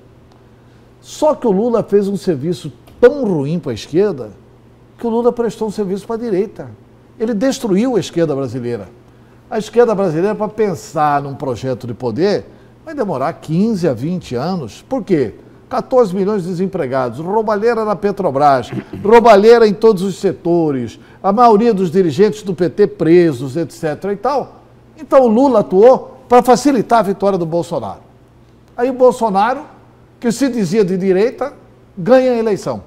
Só que o Lula fez um serviço tão ruim para a esquerda, que o Lula prestou um serviço para a direita. Ele destruiu a esquerda brasileira. A esquerda brasileira, para pensar num projeto de poder, vai demorar 15 a 20 anos. Por quê? 14 milhões de desempregados, roubalheira na Petrobras, roubalheira em todos os setores, a maioria dos dirigentes do PT presos, etc. e tal. Então o Lula atuou para facilitar a vitória do Bolsonaro. Aí o Bolsonaro, que se dizia de direita, ganha a eleição.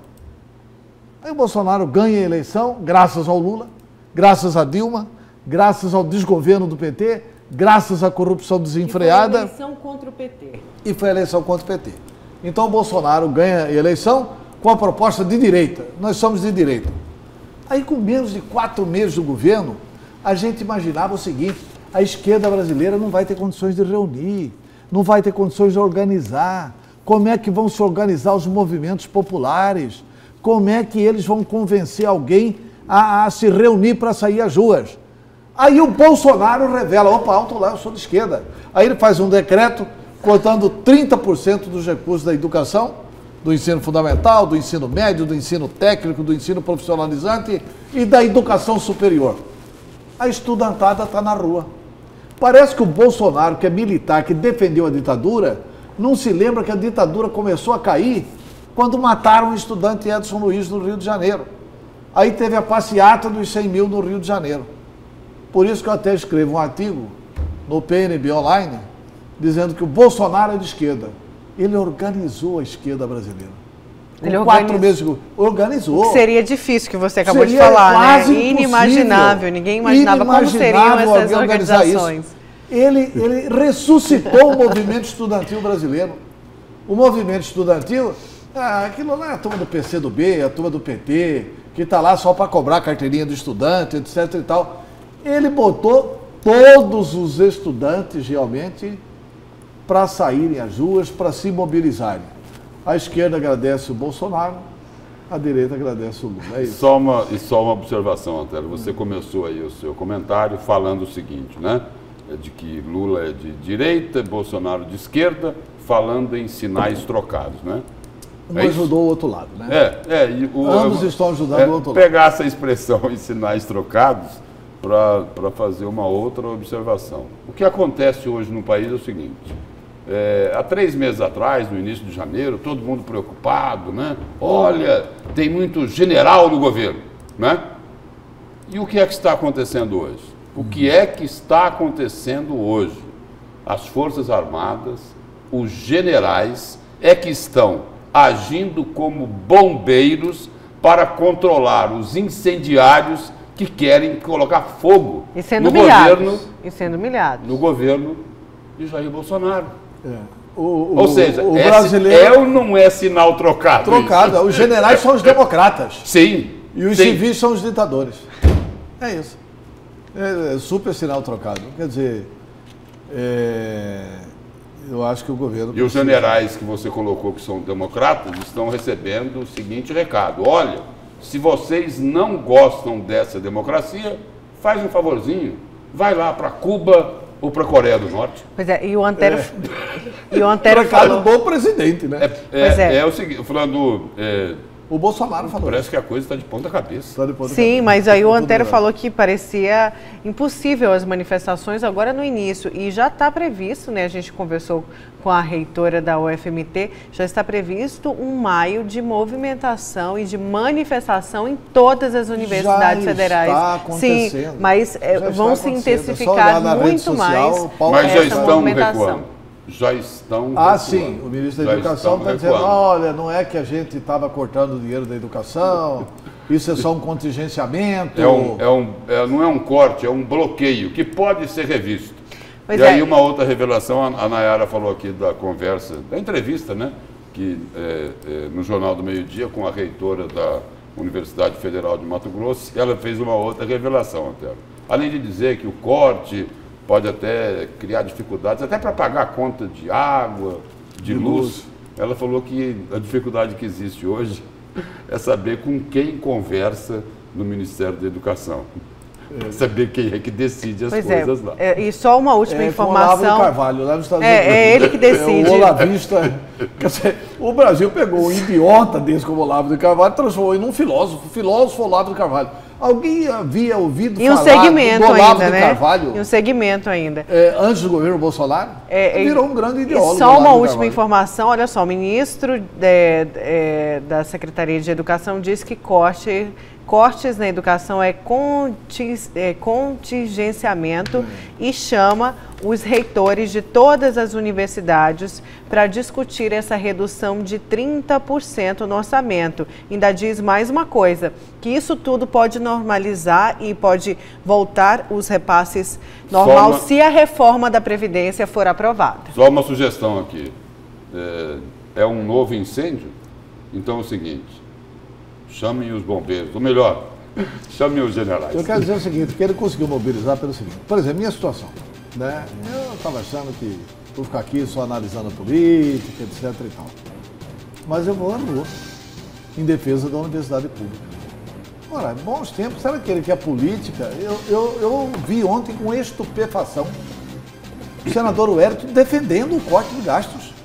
Aí o Bolsonaro ganha a eleição graças ao Lula, graças a Dilma, graças ao desgoverno do PT, graças à corrupção desenfreada. E foi a eleição contra o PT. E foi a eleição contra o PT. Então o Bolsonaro ganha a eleição com a proposta de direita. Nós somos de direita. Aí com menos de 4 meses do governo, a gente imaginava o seguinte: a esquerda brasileira não vai ter condições de reunir, não vai ter condições de organizar. Como é que vão se organizar os movimentos populares? Como é que eles vão convencer alguém a se reunir para sair às ruas? Aí o Bolsonaro revela: opa, alto lá, eu sou de esquerda. Aí ele faz um decreto cortando 30% dos recursos da educação, do ensino fundamental, do ensino médio, do ensino técnico, do ensino profissionalizante e da educação superior. A estudantada está na rua. Parece que o Bolsonaro, que é militar, que defendeu a ditadura, não se lembra que a ditadura começou a cair quando mataram o estudante Edson Luiz no Rio de Janeiro. Aí teve a passeata dos 100 mil no Rio de Janeiro. Por isso que eu até escrevo um artigo no PNB Online, dizendo que o Bolsonaro é de esquerda. Ele organizou a esquerda brasileira. Com 4 meses, organizou. O que seria difícil, que você acabou de Seria falar, quase né? Inimaginável. Ninguém imaginava como seriam essas organizações. Ele ressuscitou o movimento estudantil brasileiro. O movimento estudantil, aquilo lá é a turma do PCdoB, a turma do PT, que está lá só para cobrar a carteirinha do estudante, etc. e tal. Ele botou todos os estudantes realmente para saírem às ruas, para se mobilizarem. A esquerda agradece o Bolsonaro, a direita agradece o Lula. É isso. Só uma observação, Antero. Você começou aí o seu comentário falando o seguinte, né? De que Lula é de direita, Bolsonaro de esquerda, falando em sinais trocados, né? Um ajudou o outro lado, né? Ambos estão ajudando o outro lado. Pegar essa expressão em sinais trocados para fazer uma outra observação. O que acontece hoje no país é o seguinte: há 3 meses atrás, no início de janeiro, todo mundo preocupado, né? Olha, tem muito general no governo, né? E o que é que está acontecendo hoje? O que é que está acontecendo hoje? As Forças Armadas, os generais, é que estão agindo como bombeiros para controlar os incendiários que querem colocar fogo no governo. E sendo humilhados. No governo de Jair Bolsonaro. Ou seja, o brasileiro não é sinal trocado. Trocado. Os generais são os democratas. Sim. E os civis são os ditadores. É isso. É super sinal trocado. Quer dizer, eu acho que o governo... E os generais que você colocou que são democratas estão recebendo o seguinte recado: olha, se vocês não gostam dessa democracia, faz um favorzinho, vai lá para Cuba ou para a Coreia do Norte. Pois é, e o Antero falou... do presidente, né? É o seguinte, falando... O Bolsonaro falou. Parece que a coisa está de ponta cabeça. Sim, mas aí o Antero falou que parecia impossível as manifestações agora no início. E já está previsto, né? A gente conversou com a reitora da UFMT, já está previsto um maio de movimentação e de manifestação em todas as universidades federais. Está acontecendo. Sim, mas vão se intensificar muito mais. Mas já estão recuando. Já estão recuando. Sim, o ministro da Educação está dizendo: olha, não é que a gente estava cortando o dinheiro da educação, isso é só um contingenciamento. Não é um corte, é um bloqueio que pode ser revisto. Aí uma outra revelação, a Nayara falou aqui da conversa, da entrevista, né? Que no Jornal do Meio-Dia com a reitora da Universidade Federal de Mato Grosso, ela fez uma outra revelação, Antero. Além de dizer que o corte pode até criar dificuldades, até para pagar a conta de água, de luz. Ela falou que a dificuldade que existe hoje é saber com quem conversa no Ministério da Educação. Saber quem é que decide as coisas lá. E só uma última informação. Com o Olavo de Carvalho, lá nos Estados Unidos. É ele que decide. O olavista. Quer dizer, o Brasil pegou um idiota desse como Olavo de Carvalho e transformou em um filósofo Olavo de Carvalho. Alguém havia ouvido falar do Olavo de Carvalho? E um segmento ainda. Antes do governo Bolsonaro? Virou um grande ideólogo. E só uma última informação, olha só, o ministro da Secretaria de Educação disse que corte cortes na educação é contingenciamento e chama os reitores de todas as universidades para discutir essa redução de 30% no orçamento. Ainda diz mais uma coisa, que isso tudo pode normalizar e pode voltar os repasses normal se a reforma da Previdência for aprovada. Só uma sugestão aqui. É um novo incêndio? Então é o seguinte, chamem os bombeiros, ou melhor, chamem os generais. Eu quero dizer o seguinte, que ele conseguiu mobilizar pelo seguinte, por exemplo, minha situação, né? Eu estava achando que vou ficar aqui só analisando a política, etc e tal. Mas eu vou à rua, em defesa da universidade pública. Ora, bons tempos, sabe aquele que é política? Eu vi ontem com estupefação o senador Wellington defendendo o corte de gastos.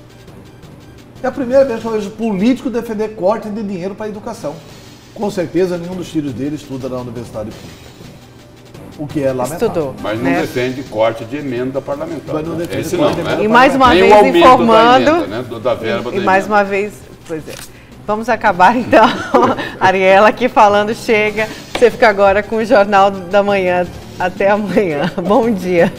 É a primeira vez que eu vejo político defender corte de dinheiro para a educação. Com certeza, nenhum dos filhos dele estuda na universidade pública. O que é lamentável. Estudou, mas não defende corte de emenda parlamentar. Mas não defende Esse corte não, de emenda E mais uma nem vez informando. Da emenda, né? Da verba E da mais emenda. uma vez, pois é. Vamos acabar então. Ariela aqui falando, chega. Você fica agora com o Jornal da Manhã. Até amanhã. Bom dia.